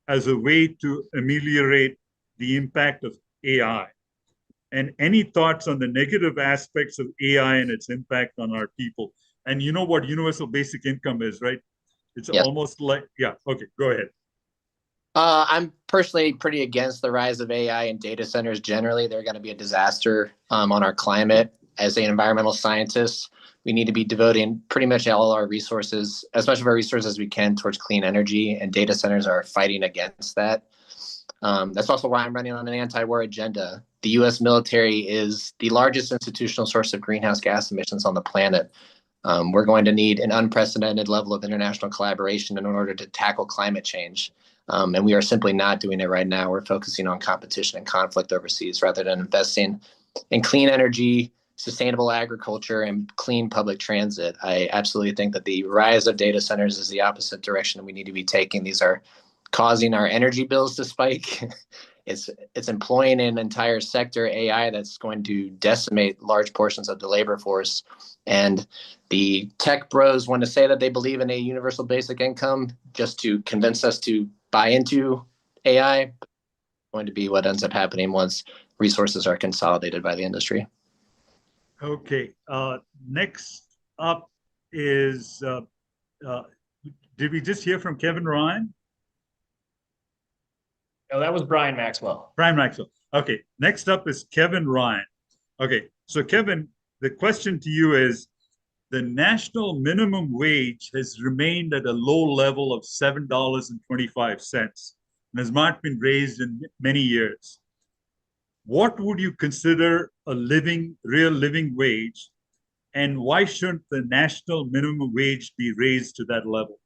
as a way to ameliorate the impact of AI? And any thoughts on the negative aspects of AI and its impact on our people? And you know what universal basic income is, right? It's Yes. almost like, yeah, okay, go ahead. I'm personally pretty against the rise of AI and data centers generally. They're going to be a disaster on our climate. As an environmental scientist, we need to be devoting pretty much all our resources, as much of our resources as we can, towards clean energy, and data centers are fighting against that. That's also why I'm running on an anti-war agenda. The U.S. military is the largest institutional source of greenhouse gas emissions on the planet. We're going to need an unprecedented level of international collaboration in order to tackle climate change. And we are simply not doing it right now. We're focusing on competition and conflict overseas rather than investing in clean energy, sustainable agriculture, and clean public transit. I absolutely think that the rise of data centers is the opposite direction we need to be taking. These are causing our energy bills to spike. It's employing an entire sector, AI, that's going to decimate large portions of the labor force. And the tech bros want to say that they believe in a universal basic income just to convince us to buy into AI. It's going to be what ends up happening once resources are consolidated by the industry. Okay. Next up is, did we just hear from Kevin Ryan? No, that was Brian Maxwell. Brian Maxwell. Okay. Next up is Kevin Ryan. Okay. So Kevin, the question to you is, the national minimum wage has remained at a low level of $7.25 and has not been raised in many years. What would you consider a real living wage? And why shouldn't the national minimum wage be raised to that level?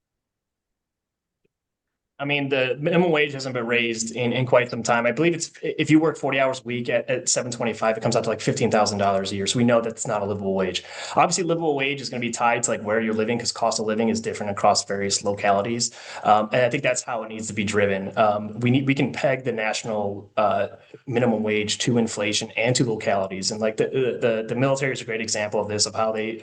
I mean, the minimum wage hasn't been raised in quite some time. I believe it's, if you work 40 hours a week at $7.25, it comes out to like $15,000 a year. So we know that's not a livable wage. Obviously, livable wage is going to be tied to like where you're living, because cost of living is different across various localities. And I think that's how it needs to be driven. We can peg the national minimum wage to inflation and to localities. And like the military is a great example of this, of how they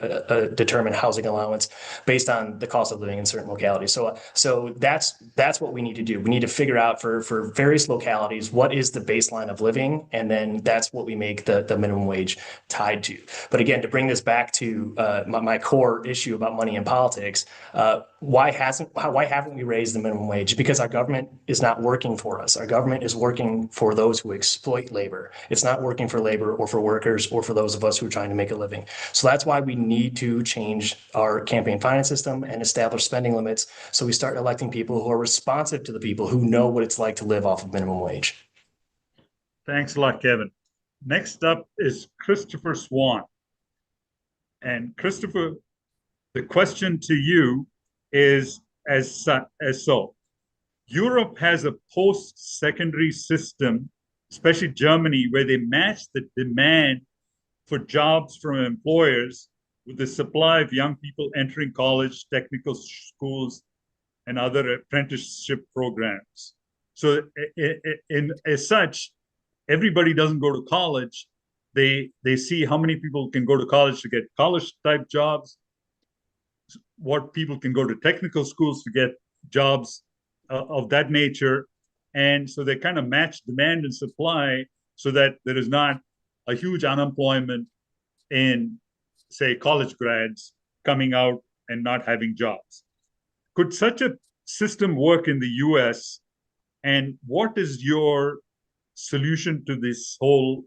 determine housing allowance based on the cost of living in certain localities. So that's what we need to do. We need to figure out for various localities, what is the baseline of living, and then that's what we make the minimum wage tied to. But again, to bring this back to my core issue about money in politics, why haven't we raised the minimum wage? Because our government is not working for us. Our government is working for those who exploit labor. It's not working for labor or for workers or for those of us who are trying to make a living. So that's why we need to change our campaign finance system and establish spending limits, so we start electing people who are responsive to the people who know what it's like to live off of minimum wage. Thanks a lot, Kevin. Next up is Christopher Swan. And Christopher, the question to you is as so. Europe has a post-secondary system, especially Germany, where they match the demand for jobs from employers with the supply of young people entering college, technical schools, and other apprenticeship programs. So as such, everybody doesn't go to college. They see how many people can go to college to get college type jobs, what people can go to technical schools to get jobs of that nature. And so they kind of match demand and supply so that there is not a huge unemployment in, say, college grads coming out and not having jobs. Could such a system work in the US? And what is your solution to this whole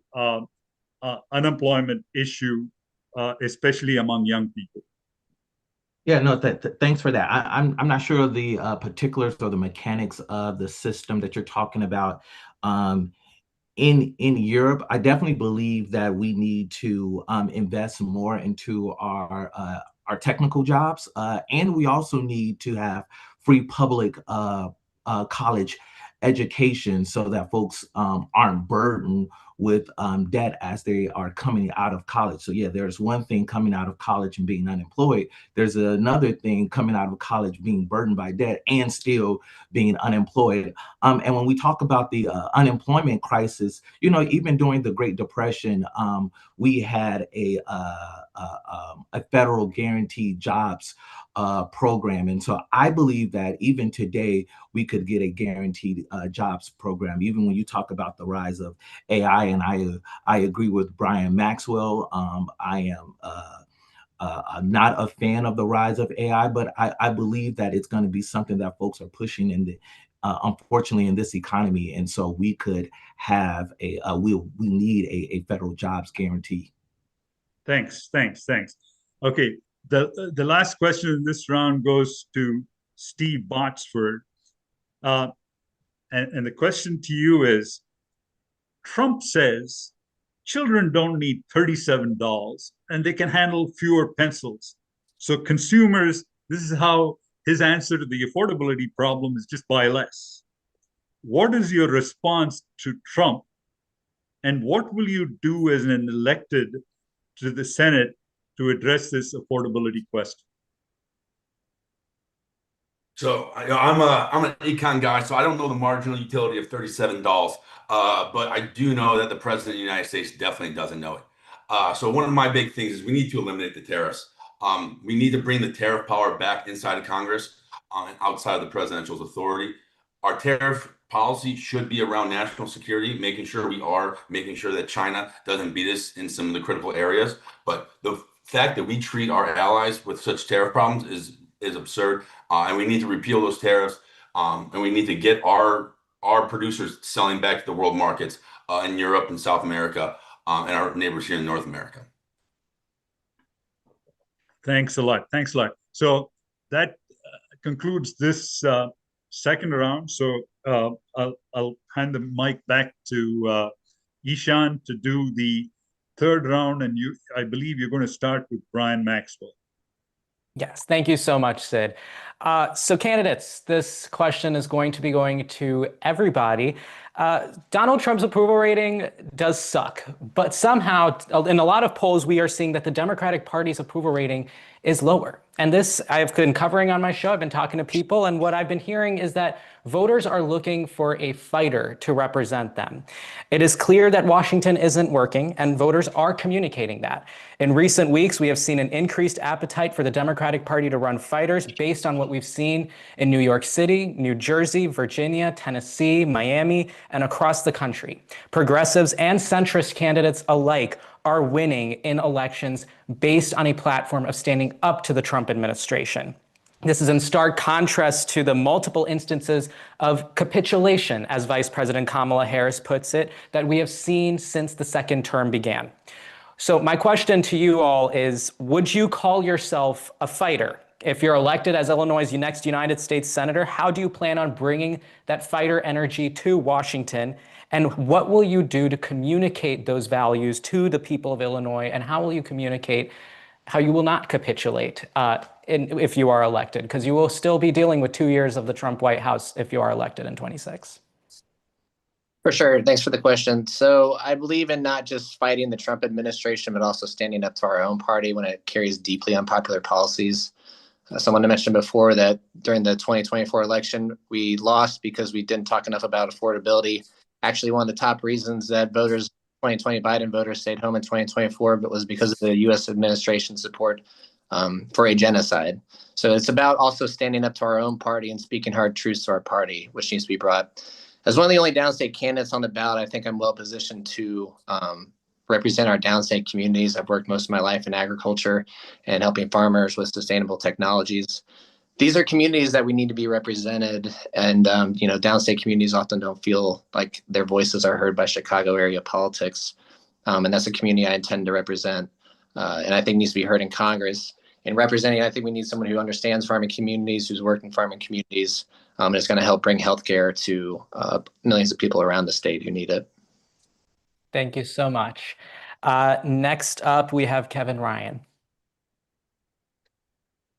unemployment issue, especially among young people? Yeah, no, thanks for that. I'm not sure of the particulars or the mechanics of the system that you're talking about. in Europe, I definitely believe that we need to invest more into our technical jobs, and we also need to have free public college education so that folks aren't burdened with debt as they are coming out of college. So yeah, there's one thing coming out of college and being unemployed. There's another thing coming out of college being burdened by debt and still being unemployed. And when we talk about the unemployment crisis, you know, even during the Great Depression, we had a federal guaranteed jobs program. And so I believe that even today, we could get a guaranteed jobs program. Even when you talk about the rise of AI, and I agree with Brian Maxwell. I am not a fan of the rise of AI, but I believe that it's going to be something that folks are pushing in the, unfortunately, in this economy. And so we could have we need a federal jobs guarantee. Thanks. Okay, the last question in this round goes to Steve Botsford. And the question to you is, Trump says children don't need $37 and they can handle fewer pencils. So consumers, this is how his answer to the affordability problem is just buy less. What is your response to Trump? And what will you do as an elected to the Senate to address this affordability question? So I'm an econ guy, so I don't know the marginal utility of $37, but I do know that the president of the United States definitely doesn't know it. So one of my big things is we need to eliminate the tariffs. We need to bring the tariff power back inside of Congress and outside of the presidential's authority. Our tariff policy should be around national security, making sure that China doesn't beat us in some of the critical areas. But the fact that we treat our allies with such tariff problems is absurd. And we need to repeal those tariffs, and we need to get our producers selling back to the world markets in Europe and South America and our neighbors here in North America. Thanks a lot. So that concludes this second round. So I'll hand the mic back to Ishan to do the third round, and I believe you're going to start with Brian Maxwell. Yes, thank you so much, Sid. So candidates, this question is going to be going to everybody. Donald Trump's approval rating does suck, but somehow in a lot of polls, we are seeing that the Democratic Party's approval rating is lower. And this I've been covering on my show. I've been talking to people, and what I've been hearing is that voters are looking for a fighter to represent them. It is clear that Washington isn't working, and voters are communicating that. In recent weeks, we have seen an increased appetite for the Democratic Party to run fighters based on what we've seen in New York City, New Jersey, Virginia, Tennessee, Miami, and across the country. Progressives and centrist candidates alike are winning in elections based on a platform of standing up to the Trump administration. This is in stark contrast to the multiple instances of capitulation, as Vice President Kamala Harris puts it, that we have seen since the second term began. So my question to you all is, would you call yourself a fighter? If you're elected as Illinois' next United States Senator, how do you plan on bringing that fighter energy to Washington? And what will you do to communicate those values to the people of Illinois? And how will you communicate how you will not capitulate if you are elected? Because you will still be dealing with 2 years of the Trump White House if you are elected in 2026. For sure. Thanks for the question. So I believe in not just fighting the Trump administration, but also standing up to our own party when it carries deeply unpopular policies. Someone mentioned before that during the 2024 election, we lost because we didn't talk enough about affordability. Actually, one of the top reasons that 2020 Biden voters stayed home in 2024, but was because of the U.S. administration support for a genocide. So it's about also standing up to our own party and speaking hard truths to our party, which needs to be brought. As one of the only downstate candidates on the ballot, I think I'm well positioned to represent our downstate communities. I've worked most of my life in agriculture and helping farmers with sustainable technologies. These are communities that we need to be represented, and downstate communities often don't feel like their voices are heard by Chicago area politics, and that's a community I intend to represent, and I think needs to be heard in Congress. In representing, I think we need someone who understands farming communities, who's worked in farming communities, and it's going to help bring healthcare to millions of people around the state who need it. Thank you so much. Next up, we have Kevin Ryan.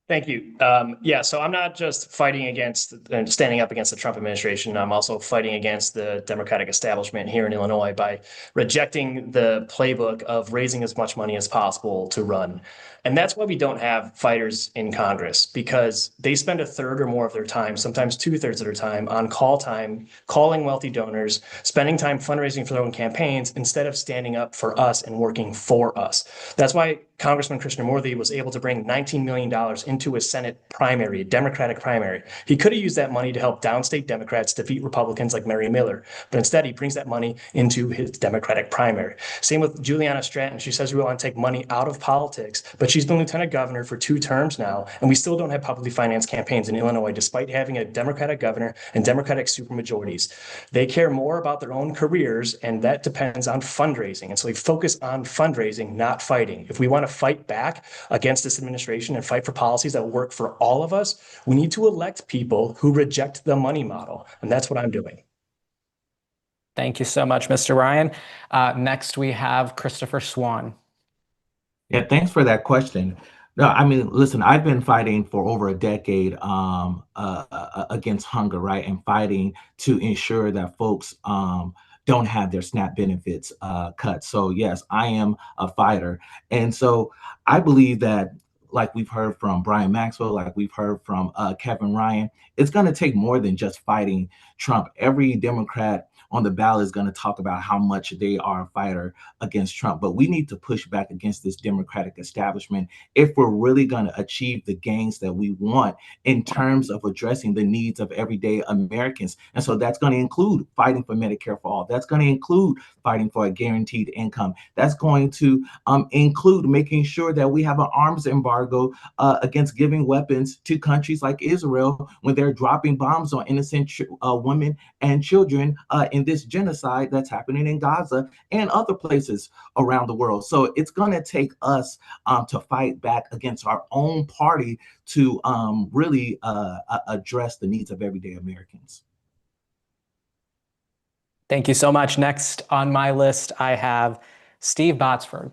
Thank you. Yeah, so I'm not just fighting against and standing up against the Trump administration. I'm also fighting against the Democratic establishment here in Illinois by rejecting the playbook of raising as much money as possible to run. And that's why we don't have fighters in Congress, because they spend a third or more of their time, sometimes 2/3 of their time, on call time, calling wealthy donors, spending time fundraising for their own campaigns instead of standing up for us and working for us. That's why Congressman Krishnamurthy was able to bring $19 million into a Senate primary, a Democratic primary. He could have used that money to help downstate Democrats defeat Republicans like Mary Miller, but instead he brings that money into his Democratic primary. Same with Juliana Stratton. She says we want to take money out of politics, but she's been lieutenant governor for 2 terms now, and we still don't have publicly financed campaigns in Illinois, despite having a Democratic governor and Democratic supermajorities. They care more about their own careers, and that depends on fundraising. And so they focus on fundraising, not fighting. If we want to fight back against this administration and fight for policies that work for all of us, we need to elect people who reject the money model. And that's what I'm doing. Thank you so much, Mr. Ryan. Next, we have Christopher Swan. Yeah, thanks for that question. No, I mean, listen, I've been fighting for over a decade against hunger, right? And fighting to ensure that folks don't have their SNAP benefits cut. So yes, I am a fighter. And so I believe that, like we've heard from Brian Maxwell, like we've heard from Kevin Ryan, it's going to take more than just fighting Trump. Every Democrat on the ballot is going to talk about how much they are a fighter against Trump. But we need to push back against this Democratic establishment if we're really going to achieve the gains that we want in terms of addressing the needs of everyday Americans. And so that's going to include fighting for Medicare for all. That's going to include fighting for a guaranteed income. That's going to include making sure that we have an arms embargo against giving weapons to countries like Israel when they're dropping bombs on innocent women and children in this genocide that's happening in Gaza and other places around the world. So it's going to take us to fight back against our own party to really address the needs of everyday Americans. Thank you so much. Next on my list, I have Steve Botsford.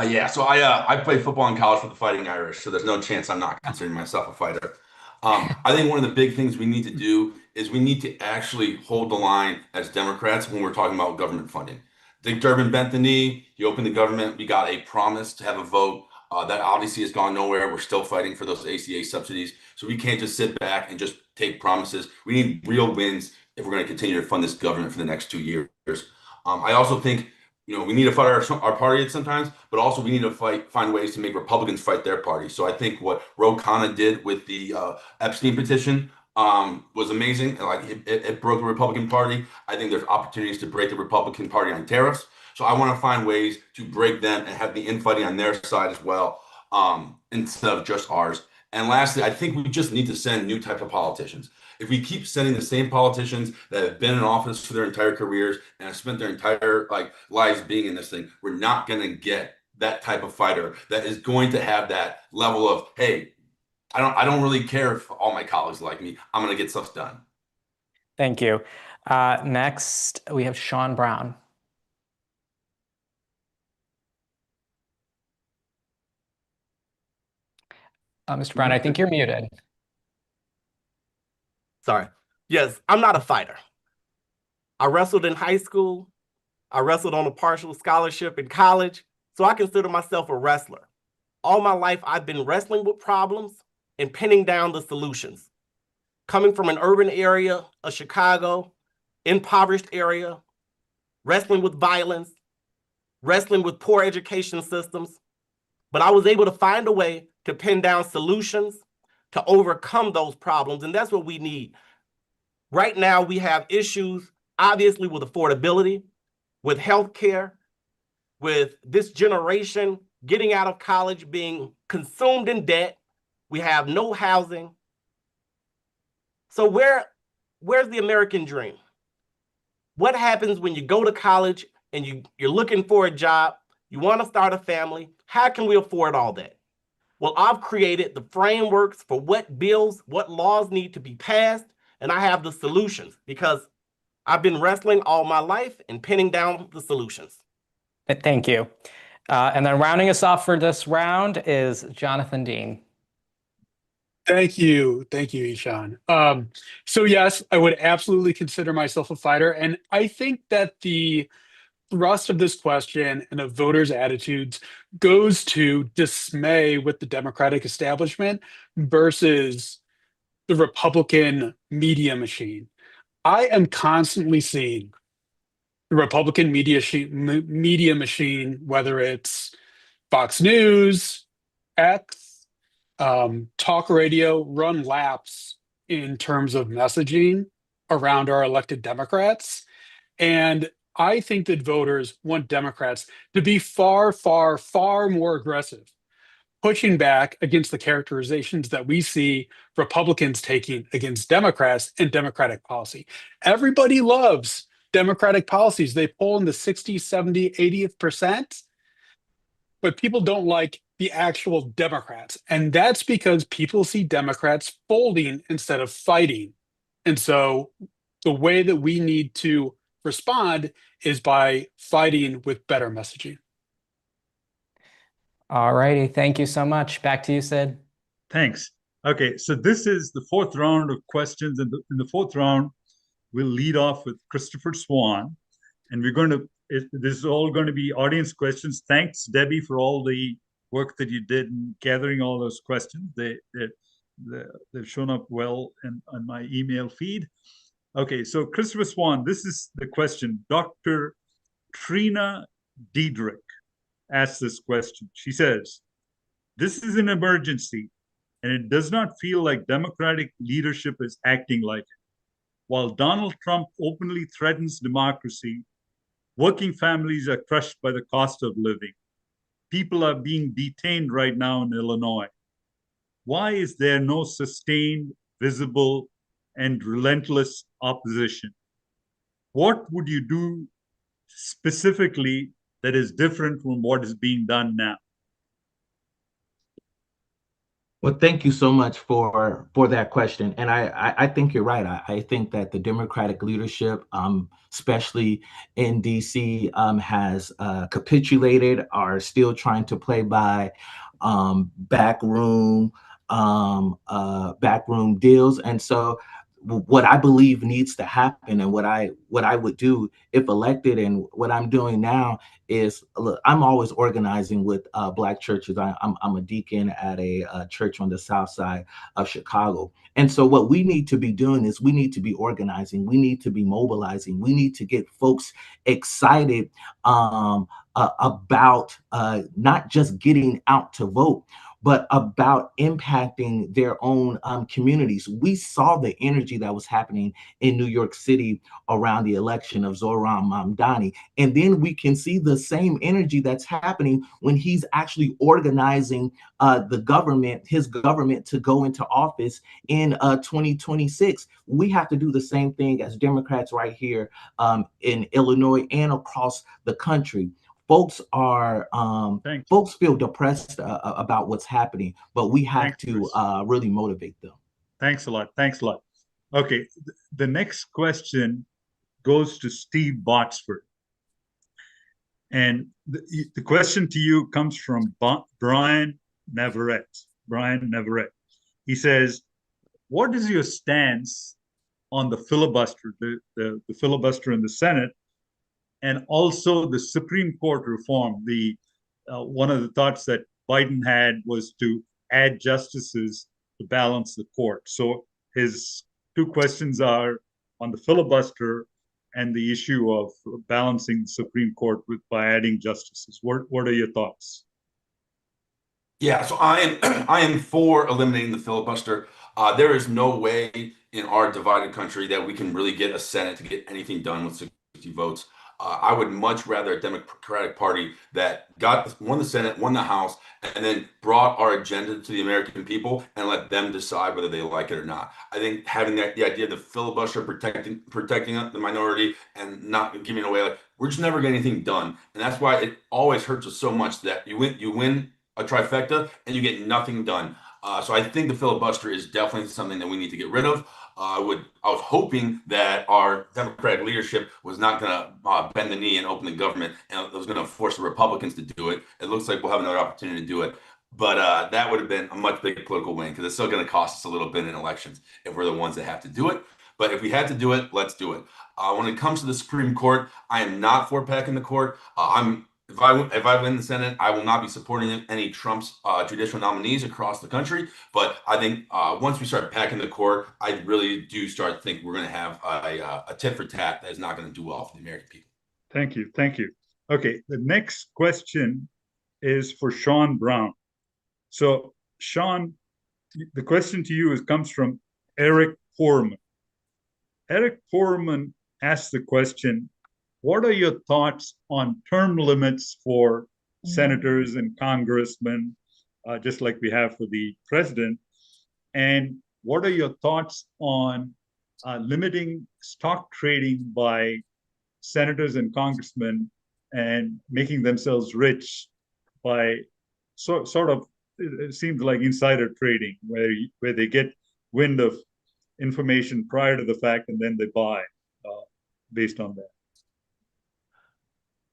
Yeah, so I played football in college for the Fighting Irish, so there's no chance I'm not considering myself a fighter. I think one of the big things we need to do is we need to actually hold the line as Democrats when we're talking about government funding. Dick Durbin bent the knee. He opened the government. We got a promise to have a vote. That obviously has gone nowhere. We're still fighting for those ACA subsidies. So we can't just sit back and just take promises. We need real wins if we're going to continue to fund this government for the next 2 years. I also think we need to fight our party sometimes, but also we need to find ways to make Republicans fight their party. So I think what Ro Khanna did with the Epstein petition was amazing. Like it broke the Republican Party. I think there's opportunities to break the Republican Party on tariffs. So I want to find ways to break them and have the infighting on their side as well, instead of just ours. And lastly, I think we just need to send new types of politicians. If we keep sending the same politicians that have been in office for their entire careers and have spent their entire lives being in this thing, we're not going to get that type of fighter that is going to have that level of, hey, I don't really care if all my colleagues like me. I'm going to get stuff done. Thank you. Next, we have Sean Brown. Mr. Brown, I think you're muted. Sorry. Yes, I'm not a fighter. I wrestled in high school. I wrestled on a partial scholarship in college, so I consider myself a wrestler. All my life, I've been wrestling with problems and pinning down the solutions. Coming from an urban area of Chicago, impoverished area, wrestling with violence, wrestling with poor education systems, but I was able to find a way to pin down solutions to overcome those problems, and that's what we need. Right now, we have issues, obviously, with affordability, with healthcare, with this generation getting out of college, being consumed in debt. We have no housing. So where's the American dream? What happens when you go to college and you're looking for a job, you want to start a family? How can we afford all that? Well, I've created the frameworks for what bills, what laws need to be passed, and I have the solutions, because I've been wrestling all my life and pinning down the solutions. Thank you. And then rounding us off for this round is Jonathan Dean. Thank you. Thank you, Ishan. So yes, I would absolutely consider myself a fighter. And I think that the thrust of this question and of voters' attitudes goes to dismay with the Democratic establishment versus the Republican media machine. I am constantly seeing the Republican media machine, whether it's Fox News, X, talk radio, run laps in terms of messaging around our elected Democrats. And I think that voters want Democrats to be far, far, far more aggressive, pushing back against the characterizations that we see Republicans taking against Democrats and Democratic policy. Everybody loves Democratic policies. They poll in the 60, 70, 80th percent, but people don't like the actual Democrats. And that's because people see Democrats folding instead of fighting. And so the way that we need to respond is by fighting with better messaging. All righty. Thank you so much. Back to you, Sid. Thanks. Okay, so this is the fourth round of questions. And in the fourth round, we'll lead off with Christopher Swan. And this is all going to be audience questions. Thanks, Debbie, for all the work that you did in gathering all those questions. They've shown up well on my email feed. Okay, so Christopher Swan, this is the question. Dr. Trina Diedrich asked this question. She says, "This is an emergency, and it does not feel like Democratic leadership is acting like it. While Donald Trump openly threatens democracy, working families are crushed by the cost of living. People are being detained right now in Illinois. Why is there no sustained, visible, and relentless opposition? What would you do specifically that is different from what is being done now?" Well, thank you so much for that question. And I think you're right. I think that the Democratic leadership, especially in DC, has capitulated, are still trying to play by backroom deals. And so what I believe needs to happen, and what I would do if elected, and what I'm doing now is, look, I'm always organizing with Black churches. I'm a deacon at a church on the south side of Chicago. And so what we need to be doing is we need to be organizing. We need to be mobilizing. We need to get folks excited about not just getting out to vote, but about impacting their own communities. We saw the energy that was happening in New York City around the election of Zohran Mamdani. And then we can see the same energy that's happening when he's actually organizing his government to go into office in 2026. We have to do the same thing as Democrats right here in Illinois and across the country. Folks feel depressed about what's happening, but we have to really motivate them. Thanks a lot. Thanks a lot. Okay, the next question goes to Steve Botsford. And the question to you comes from Brian Navarrete. He says, "What is your stance on the filibuster, the filibuster in the Senate, and also the Supreme Court reform?" One of the thoughts that Biden had was to add justices to balance the court. So his two questions are on the filibuster and the issue of balancing the Supreme Court by adding justices. What are your thoughts? Yeah, so I am for eliminating the filibuster. There is no way in our divided country that we can really get a Senate to get anything done with 60 votes. I would much rather a Democratic Party that won the Senate, won the House, and then brought our agenda to the American people and let them decide whether they like it or not. I think having the idea of the filibuster protecting the minority and not giving away, like, we're just never getting anything done. And that's why it always hurts us so much that you win a trifecta and you get nothing done. So I think the filibuster is definitely something that we need to get rid of. I was hoping that our Democratic leadership was not going to bend the knee and open the government, and it was going to force the Republicans to do it. It looks like we'll have another opportunity to do it. But that would have been a much bigger political win, because it's still going to cost us a little bit in elections if we're the ones that have to do it. But if we had to do it, let's do it. When it comes to the Supreme Court, I am not for packing the court. If I win the Senate, I will not be supporting any Trump's judicial nominees across the country. But I think once we start packing the court, I really do start to think we're going to have a tit for tat that is not going to do well for the American people. Thank you. Thank you. Okay, the next question is for Sean Brown. So, Sean, the question to you comes from Eric Foreman. Eric Foreman asked the question, what are your thoughts on term limits for senators and congressmen, just like we have for the president? And what are your thoughts on limiting stock trading by senators and congressmen and making themselves rich by sort of, it seems like insider trading, where they get wind of information prior to the fact and then they buy based on that?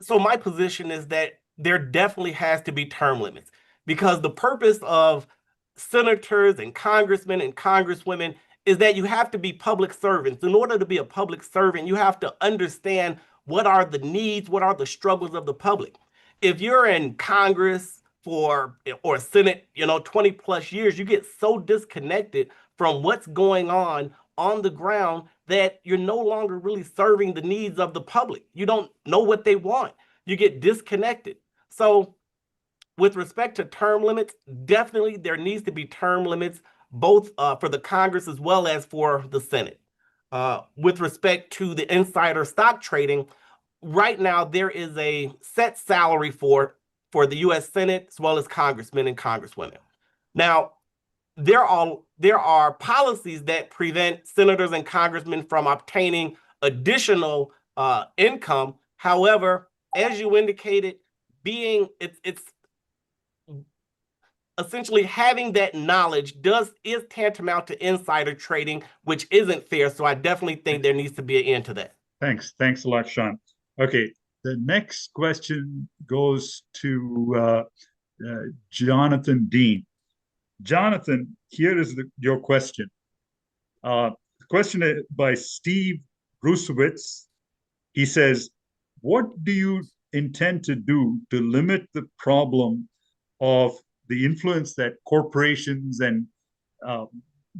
So my position is that there definitely has to be term limits, because the purpose of senators and congressmen and congresswomen is that you have to be public servants. In order to be a public servant, you have to understand what are the needs, what are the struggles of the public. If you're in Congress or Senate, 20 plus years, you get so disconnected from what's going on the ground that you're no longer really serving the needs of the public. You don't know what they want. You get disconnected. So with respect to term limits, definitely there needs to be term limits, both for the Congress as well as for the Senate. With respect to the insider stock trading, right now there is a set salary for the U.S. Senate as well as congressmen and congresswomen. Now, there are policies that prevent senators and congressmen from obtaining additional income. However, as you indicated, it's essentially having that knowledge is tantamount to insider trading, which isn't fair. So I definitely think there needs to be an end to that. Thanks a lot, Sean. Okay, the next question goes to Jonathan Dean. Jonathan, here is your question. The question is by Steve Brusewitz. He says, what do you intend to do to limit the problem of the influence that corporations and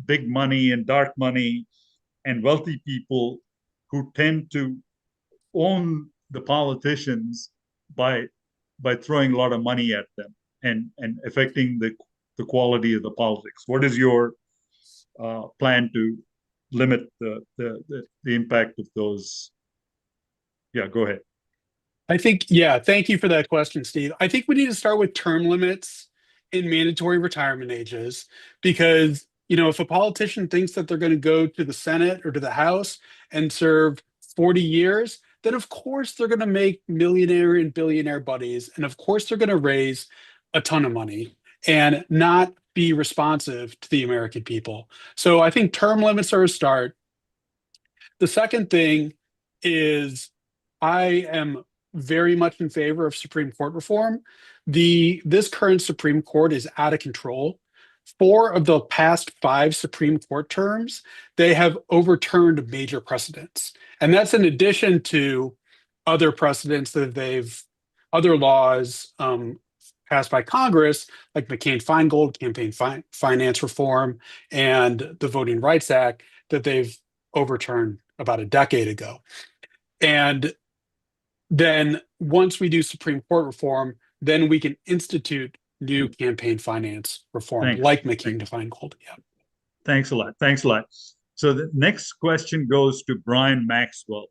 big money and dark money and wealthy people who tend to own the politicians by throwing a lot of money at them and affecting the quality of the politics? What is your plan to limit the impact of those? Yeah, go ahead. Thank you for that question, Steve. I think we need to start with term limits in mandatory retirement ages, because, if a politician thinks that they're going to go to the Senate or to the House and serve 40 years, then of course they're going to make millionaire and billionaire buddies. And of course they're going to raise a ton of money and not be responsive to the American people. So I think term limits are a start. The second thing is, I am very much in favor of Supreme Court reform. This current Supreme Court is out of control. 4 of the past 5 Supreme Court terms, they have overturned major precedents. And that's in addition to other precedents that other laws passed by Congress, like McCain-Feingold, campaign finance reform, and the Voting Rights Act, that they've overturned about a decade ago. And then once we do Supreme Court reform, then we can institute new campaign finance reform, like McCain-Feingold. Yeah. Thanks a lot. So the next question goes to Brian Maxwell.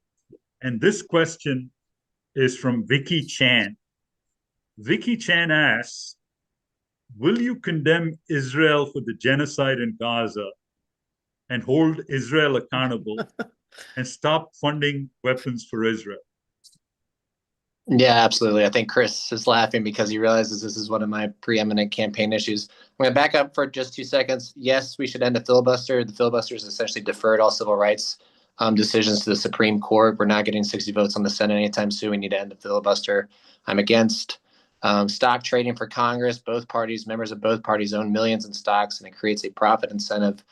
And this question is from Vicky Chan. Vicky Chan asks, will you condemn Israel for the genocide in Gaza and hold Israel accountable and stop funding weapons for Israel? Yeah, absolutely. I think Chris is laughing because he realizes this is one of my preeminent campaign issues. I'm going to back up for just 2 seconds. Yes, we should end the filibuster. The filibuster is essentially deferred all civil rights decisions to the Supreme Court. We're not getting 60 votes on the Senate anytime soon. We need to end the filibuster. I'm against stock trading for Congress. Both parties, members of both parties own millions in stocks, and it creates a profit incentive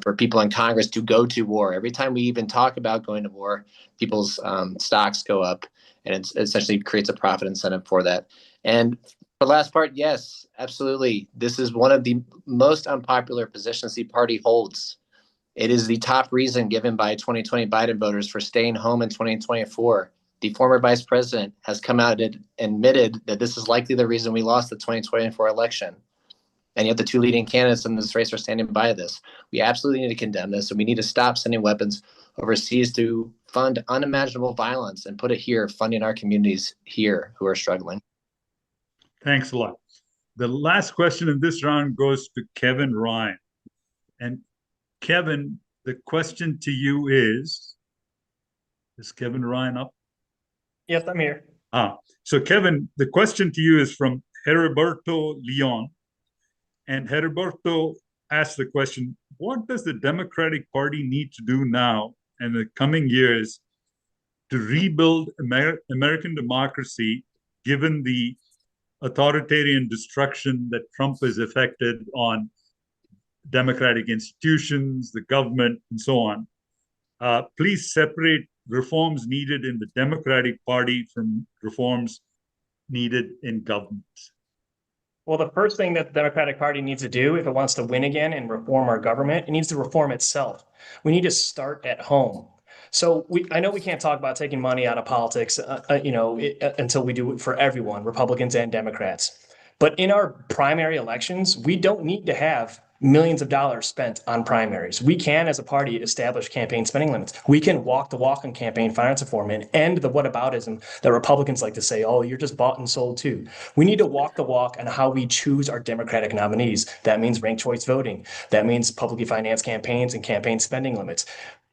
for people in Congress to go to war. Every time we even talk about going to war, people's stocks go up, and it essentially creates a profit incentive for that. And for the last part, yes, absolutely. This is one of the most unpopular positions the party holds. It is the top reason given by 2020 Biden voters for staying home in 2024. The former vice president has come out and admitted that this is likely the reason we lost the 2024 election. And yet the two leading candidates in this race are standing by this. We absolutely need to condemn this, and we need to stop sending weapons overseas to fund unimaginable violence and put it here, funding our communities here who are struggling. Thanks a lot. The last question in this round goes to Kevin Ryan. And Kevin, the question to you is Kevin Ryan up? Yes, I'm here. So Kevin, the question to you is from Heriberto Leon. And Heriberto asked the question, what does the Democratic Party need to do now in the coming years to rebuild American democracy, given the authoritarian destruction that Trump has effected on democratic institutions, the government, and so on? Please separate reforms needed in the Democratic Party from reforms needed in government. Well, the first thing that the Democratic Party needs to do if it wants to win again and reform our government, it needs to reform itself. We need to start at home. So I know we can't talk about taking money out of politics, until we do it for everyone, Republicans and Democrats. But in our primary elections, we don't need to have millions of dollars spent on primaries. We can, as a party, establish campaign spending limits. We can walk the walk on campaign finance reform and end the whataboutism that Republicans like to say, oh, you're just bought and sold too. We need to walk the walk on how we choose our Democratic nominees. That means ranked choice voting. That means publicly financed campaigns and campaign spending limits.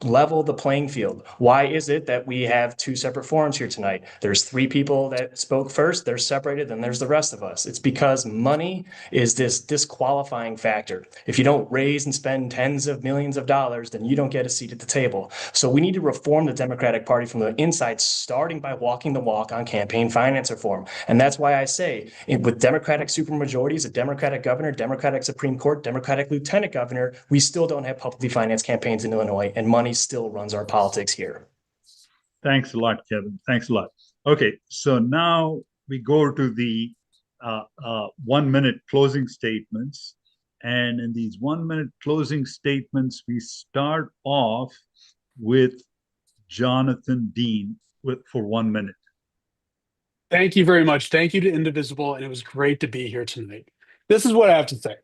Level the playing field. Why is it that we have two separate forums here tonight? There's 3 people that spoke first, they're separated, then there's the rest of us. It's because money is this disqualifying factor. If you don't raise and spend tens of millions of dollars, then you don't get a seat at the table. So we need to reform the Democratic Party from the inside, starting by walking the walk on campaign finance reform. And that's why I say, with Democratic supermajorities, a Democratic governor, Democratic Supreme Court, Democratic lieutenant governor, we still don't have publicly financed campaigns in Illinois, and money still runs our politics here. Thanks a lot, Kevin. Thanks a lot. Okay, so now we go to the 1-minute closing statements. And in these 1-minute closing statements, we start off with Jonathan Dean for 1 minute. Thank you very much. Thank you to Indivisible, and it was great to be here tonight. This is what I have to say.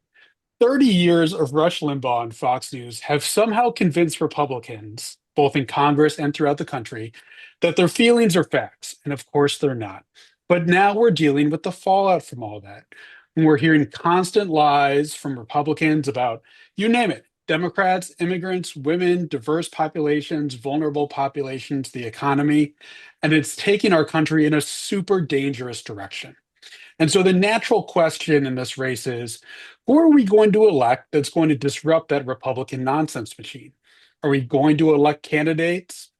30 years of Rush Limbaugh and Fox News have somehow convinced Republicans, both in Congress and throughout the country, that their feelings are facts. And of course, they're not. But now we're dealing with the fallout from all that. And we're hearing constant lies from Republicans about, you name it, Democrats, immigrants, women, diverse populations, vulnerable populations, the economy. And it's taking our country in a super dangerous direction. And so the natural question in this race is, who are we going to elect that's going to disrupt that Republican nonsense machine? Are we going to elect candidates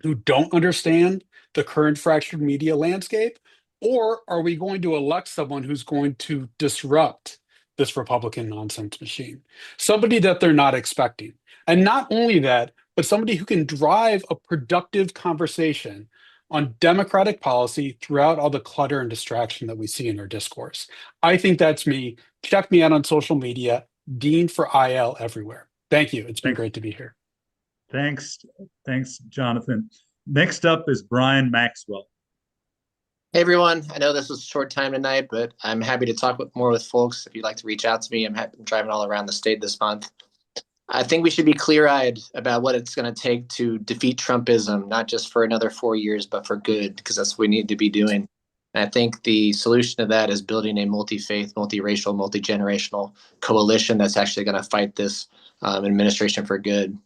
who don't understand the current fractured media landscape? Or are we going to elect someone who's going to disrupt this Republican nonsense machine? Somebody that they're not expecting. And not only that, but somebody who can drive a productive conversation on Democratic policy throughout all the clutter and distraction that we see in our discourse. I think that's me. Check me out on social media, Dean for IL everywhere. Thank you. It's been great to be here. Thanks, Jonathan. Next up is Brian Maxwell. Hey, everyone. I know this was a short time tonight, but I'm happy to talk more with folks. If you'd like to reach out to me, I'm driving all around the state this month. I think we should be clear-eyed about what it's going to take to defeat Trumpism, not just for another 4 years, but for good, because that's what we need to be doing. And I think the solution to that is building a multi-faith, multi-racial, multi-generational coalition that's actually going to fight this administration for good.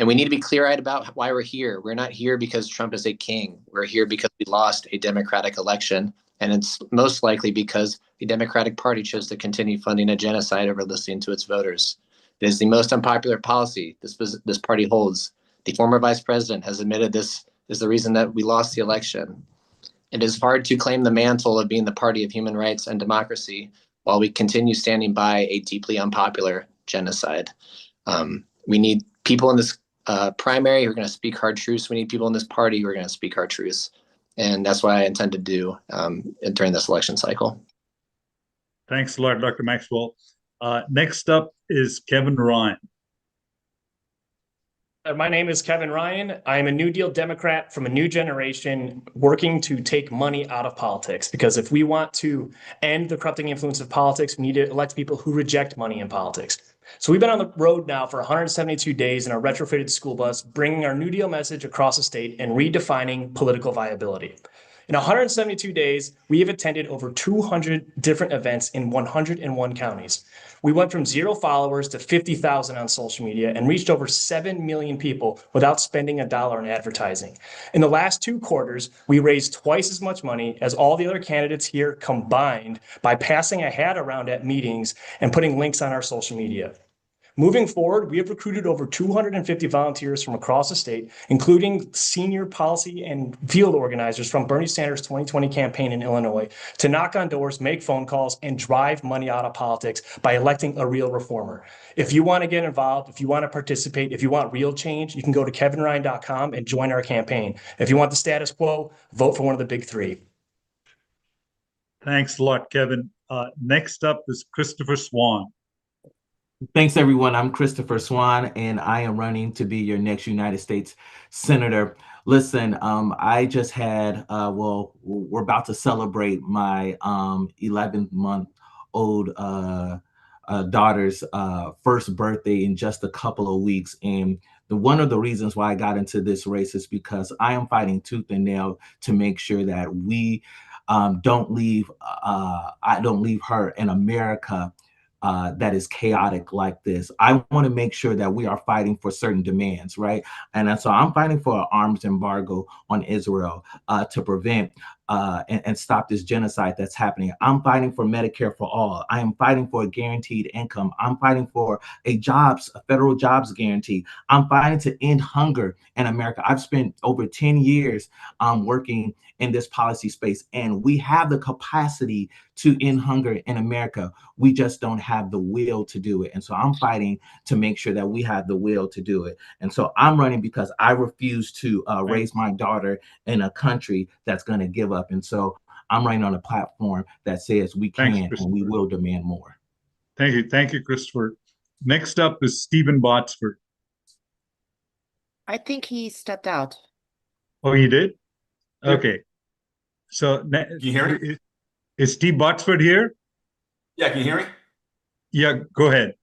And we need to be clear-eyed about why we're here. We're not here because Trump is a king. We're here because we lost a Democratic election. And it's most likely because the Democratic Party chose to continue funding a genocide over listening to its voters. It is the most unpopular policy this party holds. The former vice president has admitted this is the reason that we lost the election. It is hard to claim the mantle of being the party of human rights and democracy while we continue standing by a deeply unpopular genocide. We need people in this primary who are going to speak hard truths. We need people in this party who are going to speak hard truths. And that's what I intend to do during this election cycle. Thanks a lot, Dr. Maxwell. Next up is Kevin Ryan. My name is Kevin Ryan. I am a New Deal Democrat from a new generation working to take money out of politics. Because if we want to end the corrupting influence of politics, we need to elect people who reject money in politics. So we've been on the road now for 172 days in our retrofitted school bus, bringing our New Deal message across the state and redefining political viability. In 172 days, we have attended over 200 different events in 101 counties. We went from 0 followers to 50,000 on social media and reached over 7 million people without spending $1 in advertising. In the last 2 quarters, we raised twice as much money as all the other candidates here combined by passing a hat around at meetings and putting links on our social media. Moving forward, we have recruited over 250 volunteers from across the state, including senior policy and field organizers from Bernie Sanders' 2020 campaign in Illinois, to knock on doors, make phone calls, and drive money out of politics by electing a real reformer. If you want to get involved, if you want to participate, if you want real change, you can go to kevinryan.com and join our campaign. If you want the status quo, vote for one of the big 3. Thanks a lot, Kevin. Next up is Christopher Swan. Thanks, everyone. I'm Christopher Swan, and I am running to be your next United States Senator. Listen, I just had, we're about to celebrate my 11-month-old daughter's first birthday in just a couple of weeks. And one of the reasons why I got into this race is because I am fighting tooth and nail to make sure that we don't leave her in America that is chaotic like this. I want to make sure that we are fighting for certain demands, right? And so I'm fighting for an arms embargo on Israel to prevent and stop this genocide that's happening. I'm fighting for Medicare for all. I am fighting for a guaranteed income. I'm fighting for a federal jobs guarantee. I'm fighting to end hunger in America. I've spent over 10 years working in this policy space, and we have the capacity to end hunger in America. We just don't have the will to do it. And so I'm fighting to make sure that we have the will to do it. And so I'm running because I refuse to raise my daughter in a country that's going to give up. And so I'm running on a platform that says we can and we will demand more. Thank you. Thank you, Christopher. Next up is Stephen Botsford. I think he stepped out. Oh, he did? Okay. So Can you hear me? Is Steve Botsford here? Yeah, can you hear me? Yeah, go ahead.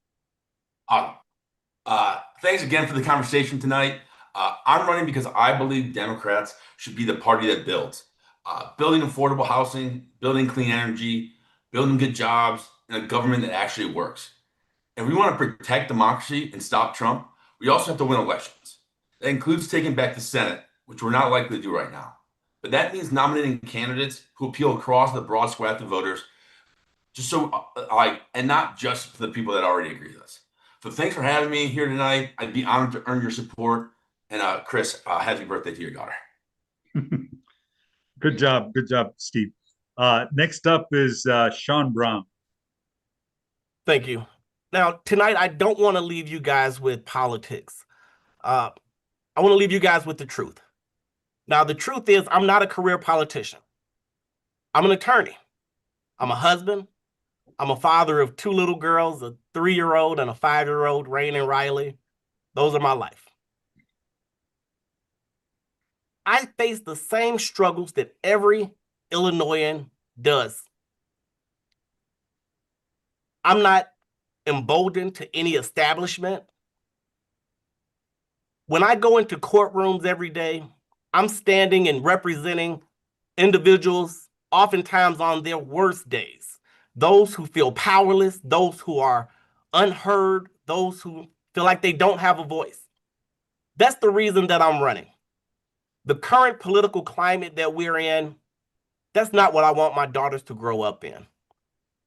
Thanks again for the conversation tonight. I'm running because I believe Democrats should be the party that builds. Building affordable housing, building clean energy, building good jobs, and a government that actually works. If we want to protect democracy and stop Trump, we also have to win elections. That includes taking back the Senate, which we're not likely to do right now. But that means nominating candidates who appeal across the broad swath of voters, and not just for the people that already agree with us. So thanks for having me here tonight. I'd be honored to earn your support. And Chris, happy birthday to your daughter. Good job, Steve. Next up is Sean Brown. Thank you. Now, tonight, I don't want to leave you guys with politics. I want to leave you guys with the truth. Now, the truth is, I'm not a career politician. I'm an attorney. I'm a husband. I'm a father of 2 little girls, a 3-year-old and a 5-year-old, Rain and Riley. Those are my life. I face the same struggles that every Illinoisan does. I'm not emboldened to any establishment. When I go into courtrooms every day, I'm standing and representing individuals oftentimes on their worst days. Those who feel powerless, those who are unheard, those who feel like they don't have a voice. That's the reason that I'm running. The current political climate that we're in, that's not what I want my daughters to grow up in.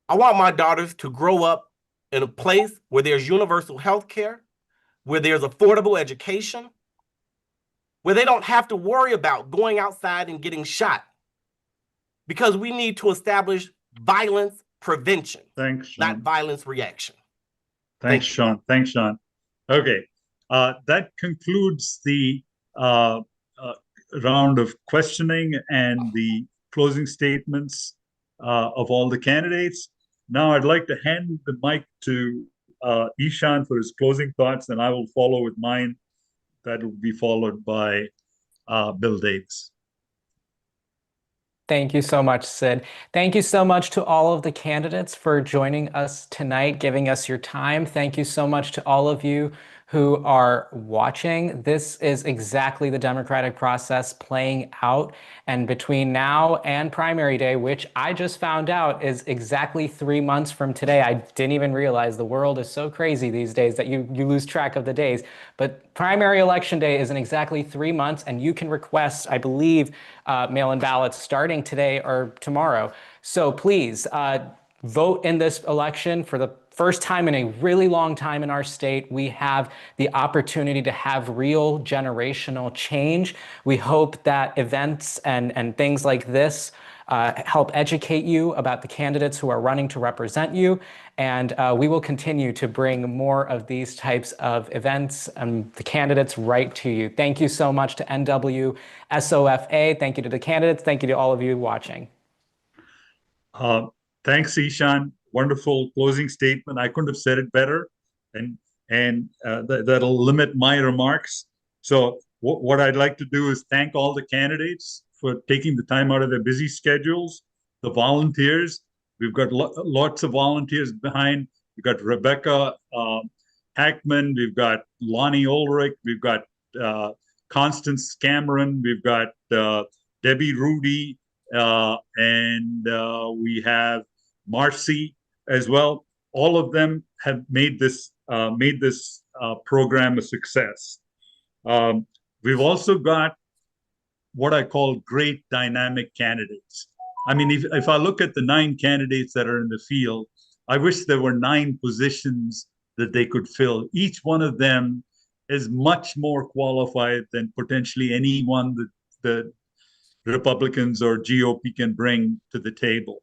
I want my daughters to grow up in a place where there's universal health care, where there's affordable education, where they don't have to worry about going outside and getting shot. Because we need to establish violence prevention, Thanks, Sean. not violence reaction. Thanks, Sean. Thanks, Sean. Okay, that concludes the round of questioning and the closing statements of all the candidates. Now I'd like to hand the mic to Ishan for his closing thoughts, and I will follow with mine. That will be followed by Bill Davis. Thank you so much, Sid. Thank you so much to all of the candidates for joining us tonight, giving us your time. Thank you so much to all of you who are watching. This is exactly the democratic process playing out. And between now and primary day, which I just found out is exactly 3 months from today, I didn't even realize the world is so crazy these days that you lose track of the days. But primary election day is in exactly 3 months, and you can request, I believe, mail-in ballots starting today or tomorrow. So please vote in this election. For the first time in a really long time in our state, we have the opportunity to have real generational change. We hope that events and things like this help educate you about the candidates who are running to represent you. And we will continue to bring more of these types of events and the candidates right to you. Thank you so much to NWSOFA. Thank you to the candidates. Thank you to all of you watching. Thanks, Ishan. Wonderful closing statement. I couldn't have said it better, and that'll limit my remarks. So what I'd like to do is thank all the candidates for taking the time out of their busy schedules, the volunteers. We've got lots of volunteers behind. We've got Rebecca Hackman. We've got Lonnie Ulrich. We've got Constance Cameron. We've got Debbie Rudy. And we have Marcy as well. All of them have made this program a success. We've also got what I call great dynamic candidates. I mean, if I look at the 9 candidates that are in the field, I wish there were 9 positions that they could fill. Each one of them is much more qualified than potentially anyone that the Republicans or GOP can bring to the table.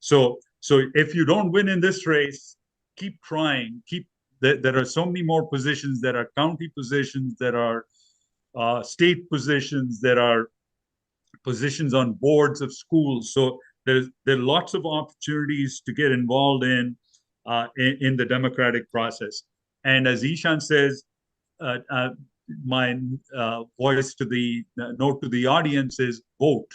So if you don't win in this race, keep trying. There are so many more positions that are county positions, that are state positions, that are positions on boards of schools. So there are lots of opportunities to get involved in the democratic process. And as Ishan says, my voice to the note to the audience is vote.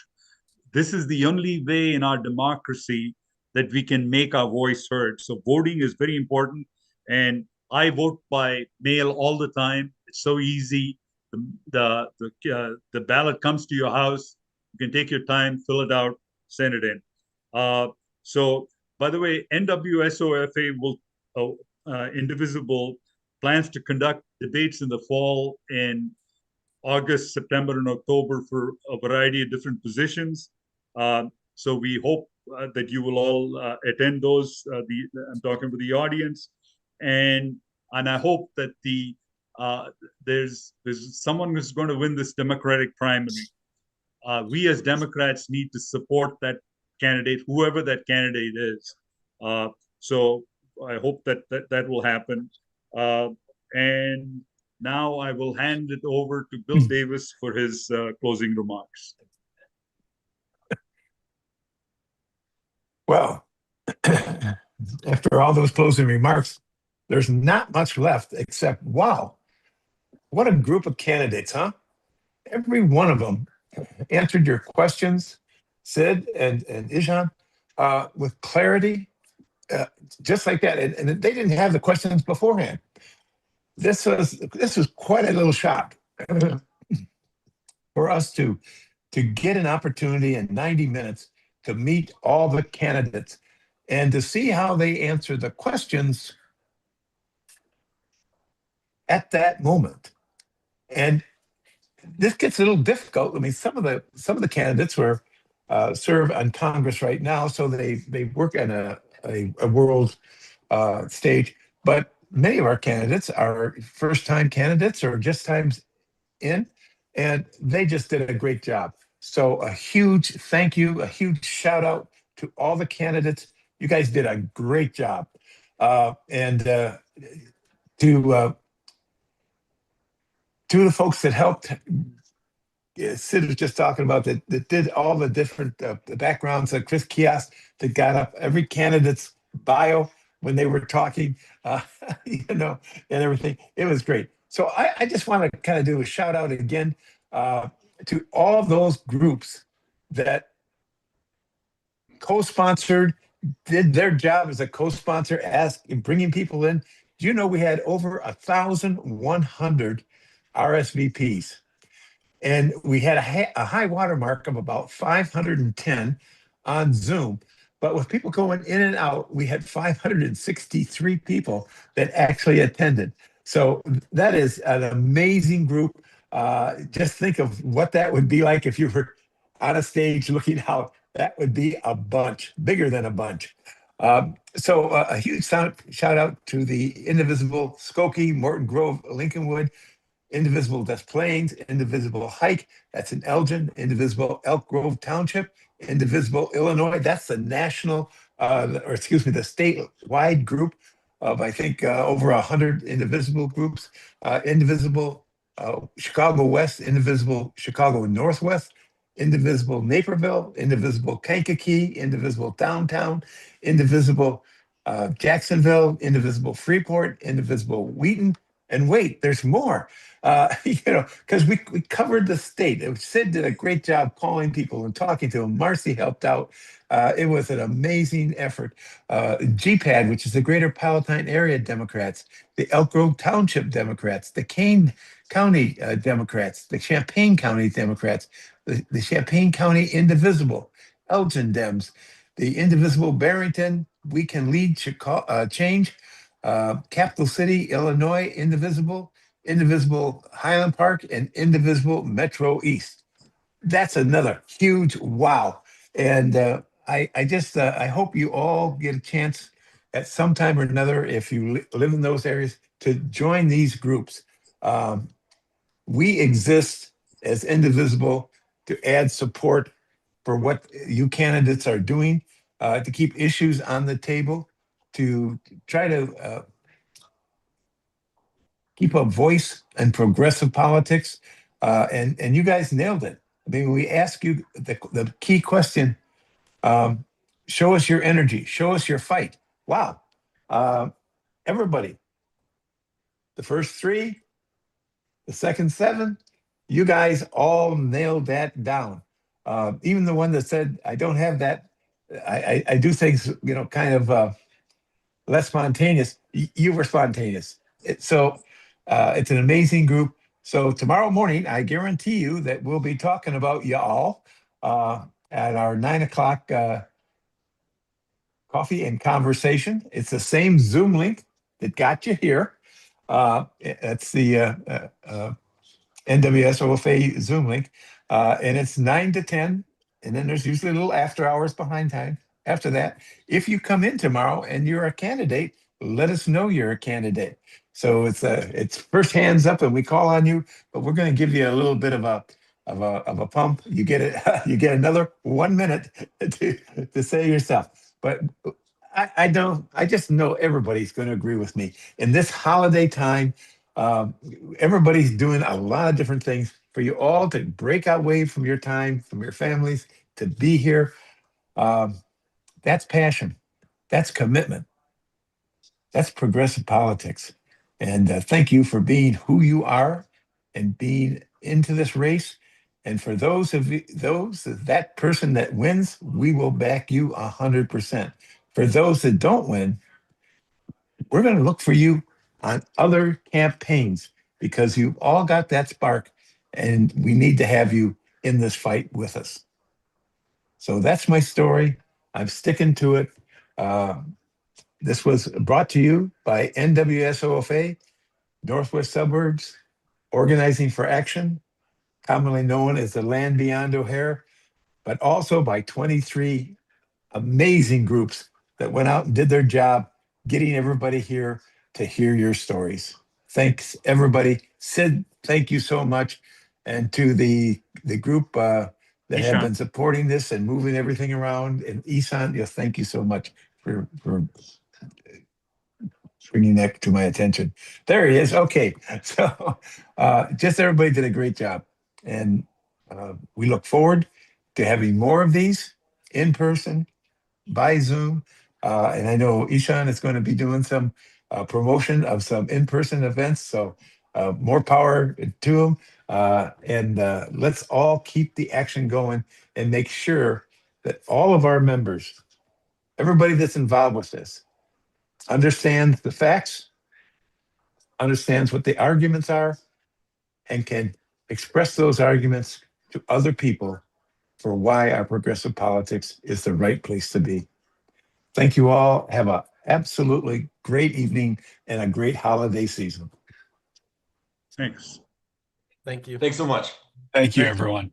This is the only way in our democracy that we can make our voice heard. So voting is very important. And I vote by mail all the time. It's so easy. The ballot comes to your house. You can take your time, fill it out, send it in. So, by the way, NWSOFA will Indivisible plans to conduct debates in the fall in August, September, and October for a variety of different positions. So we hope that you will all attend those. I'm talking with the audience, and I hope that there's someone who's going to win this Democratic primary. We as Democrats need to support that candidate, whoever that candidate is. So I hope that will happen. And now I will hand it over to Bill Davis for his closing remarks. Well, after all those closing remarks, there's not much left except, wow, what a group of candidates, huh? Every one of them answered your questions, Sid and Ishan, with clarity, just like that. And they didn't have the questions beforehand. This was quite a little shock for us to get an opportunity in 90 minutes to meet all the candidates and to see how they answer the questions at that moment. And this gets a little difficult. I mean, some of the candidates were serve on Congress right now, so they work on a world stage. But many of our candidates are first-time candidates or just times in, and they just did a great job. So a huge thank you, a huge shout out to all the candidates. You guys did a great job. And to the folks that helped, Sid was just talking about that did all the different the backgrounds. Chris Kiosk that got up every candidate's bio when they were talking, and everything. It was great. So I just want to kind of do a shout out again to all those groups that co-sponsored, did their job as a co-sponsor, bringing people in. Do you know we had over 1,100 RSVPs? And we had a high water mark of about 510 on Zoom. But with people going in and out, we had 563 people that actually attended. So that is an amazing group. Just think of what that would be like if you were on a stage looking out. That would be a bunch, bigger than a bunch. So a huge shout out to the Indivisible, Skokie, Morton Grove, Lincolnwood, Indivisible Des Plaines, Indivisible Hike, that's in Elgin, Indivisible Elk Grove Township, Indivisible Illinois, that's the national, the statewide group of, I think, over 100 indivisible groups. Indivisible Chicago West, Indivisible Chicago Northwest, Indivisible Naperville, Indivisible Kankakee, Indivisible Downtown, Indivisible Jacksonville, Indivisible Freeport, Indivisible Wheaton, and wait, there's more. Because we covered the state. Sid did a great job calling people and talking to them. Marcy helped out. It was an amazing effort. GPAD, which is the Greater Palatine Area Democrats, the Elk Grove Township Democrats, the Kane County Democrats, the Champaign County Democrats, the Champaign County Indivisible, Elgin Dems, the Indivisible Barrington, We Can Lead Change, Capital City, Illinois, Indivisible, Indivisible Highland Park, and Indivisible Metro East. That's another huge wow. And I hope you all get a chance at some time or another, if you live in those areas, to join these groups. We exist as Indivisible to add support for what you candidates are doing, to keep issues on the table, to try to keep a voice in progressive politics. And you guys nailed it. I mean, we ask you the key question, show us your energy, show us your fight. Wow. Everybody, the first three, the second seven, you guys all nailed that down. Even the one that said, I don't have that, I do things, kind of less spontaneous. You were spontaneous. So it's an amazing group. So tomorrow morning, I guarantee you that we'll be talking about y'all at our 9 o'clock coffee and conversation. It's the same Zoom link that got you here. It's the NWSOFA Zoom link. And it's 9 to 10. And then there's usually a little after hours behind time after that. If you come in tomorrow and you're a candidate, let us know you're a candidate. So it's first hands up and we call on you, but we're going to give you a little bit of a pump. You get it. You get another 1 minute to say yourself. But I just know everybody's going to agree with me. In this holiday time, everybody's doing a lot of different things. For you all to break away from your time, from your families, to be here, that's passion. That's commitment. That's progressive politics. And thank you for being who you are and being into this race. And for that person that wins, we will back you 100%. For those that don't win, we're going to look for you on other campaigns, because you've all got that spark and we need to have you in this fight with us. So that's my story. I'm sticking to it. This was brought to you by NWSOFA, Northwest Suburbs, Organizing for Action, commonly known as the Land Beyond O'Hare, but also by 23 amazing groups that went out and did their job getting everybody here to hear your stories. Thanks, everybody. Sid, thank you so much. And to the group that have Ishan. been supporting this and moving everything around. And Isan, yes, thank you so much for bringing that to my attention. There he is. Okay. So just everybody did a great job. And we look forward to having more of these in person, by Zoom. And I know Ishan is going to be doing some promotion of some in-person events. So more power to him. And let's all keep the action going and make sure that all of our members, everybody that's involved with this, understands the facts, understands what the arguments are, and can express those arguments to other people for why our progressive politics is the right place to be. Thank you all. Have an absolutely great evening and a great holiday season. Thanks. Thank you. Thanks so much. Thank you, Thanks. everyone.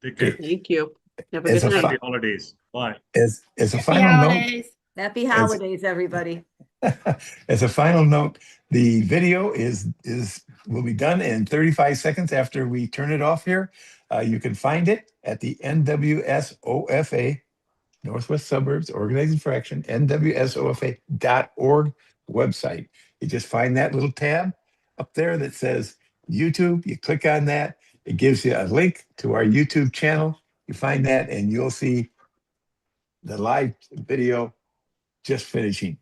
Take care. Thank you. Have a As good a night. Happy holidays. Bye. As a Happy final note, holidays. Happy holidays, everybody. as a final note, the video will be done in 35 seconds after we turn it off here. You can find it at the NWSOFA, Northwest Suburbs Organizing for Action, NWSOFA.org website. You just find that little tab up there that says YouTube. You click on that. It gives you a link to our YouTube channel. You find that and you'll see the live video just finishing.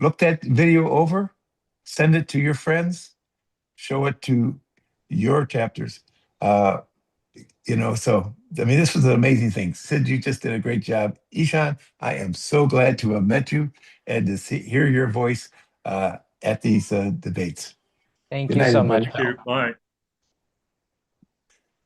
Look that video over, send it to your friends, show it to your chapters. So, I mean, this was an amazing thing. Sid, you just did a great job. Ishan, I am so glad to have met you and to hear your voice at these debates. Thank Good you night, so everybody. much. Thank you. Bye.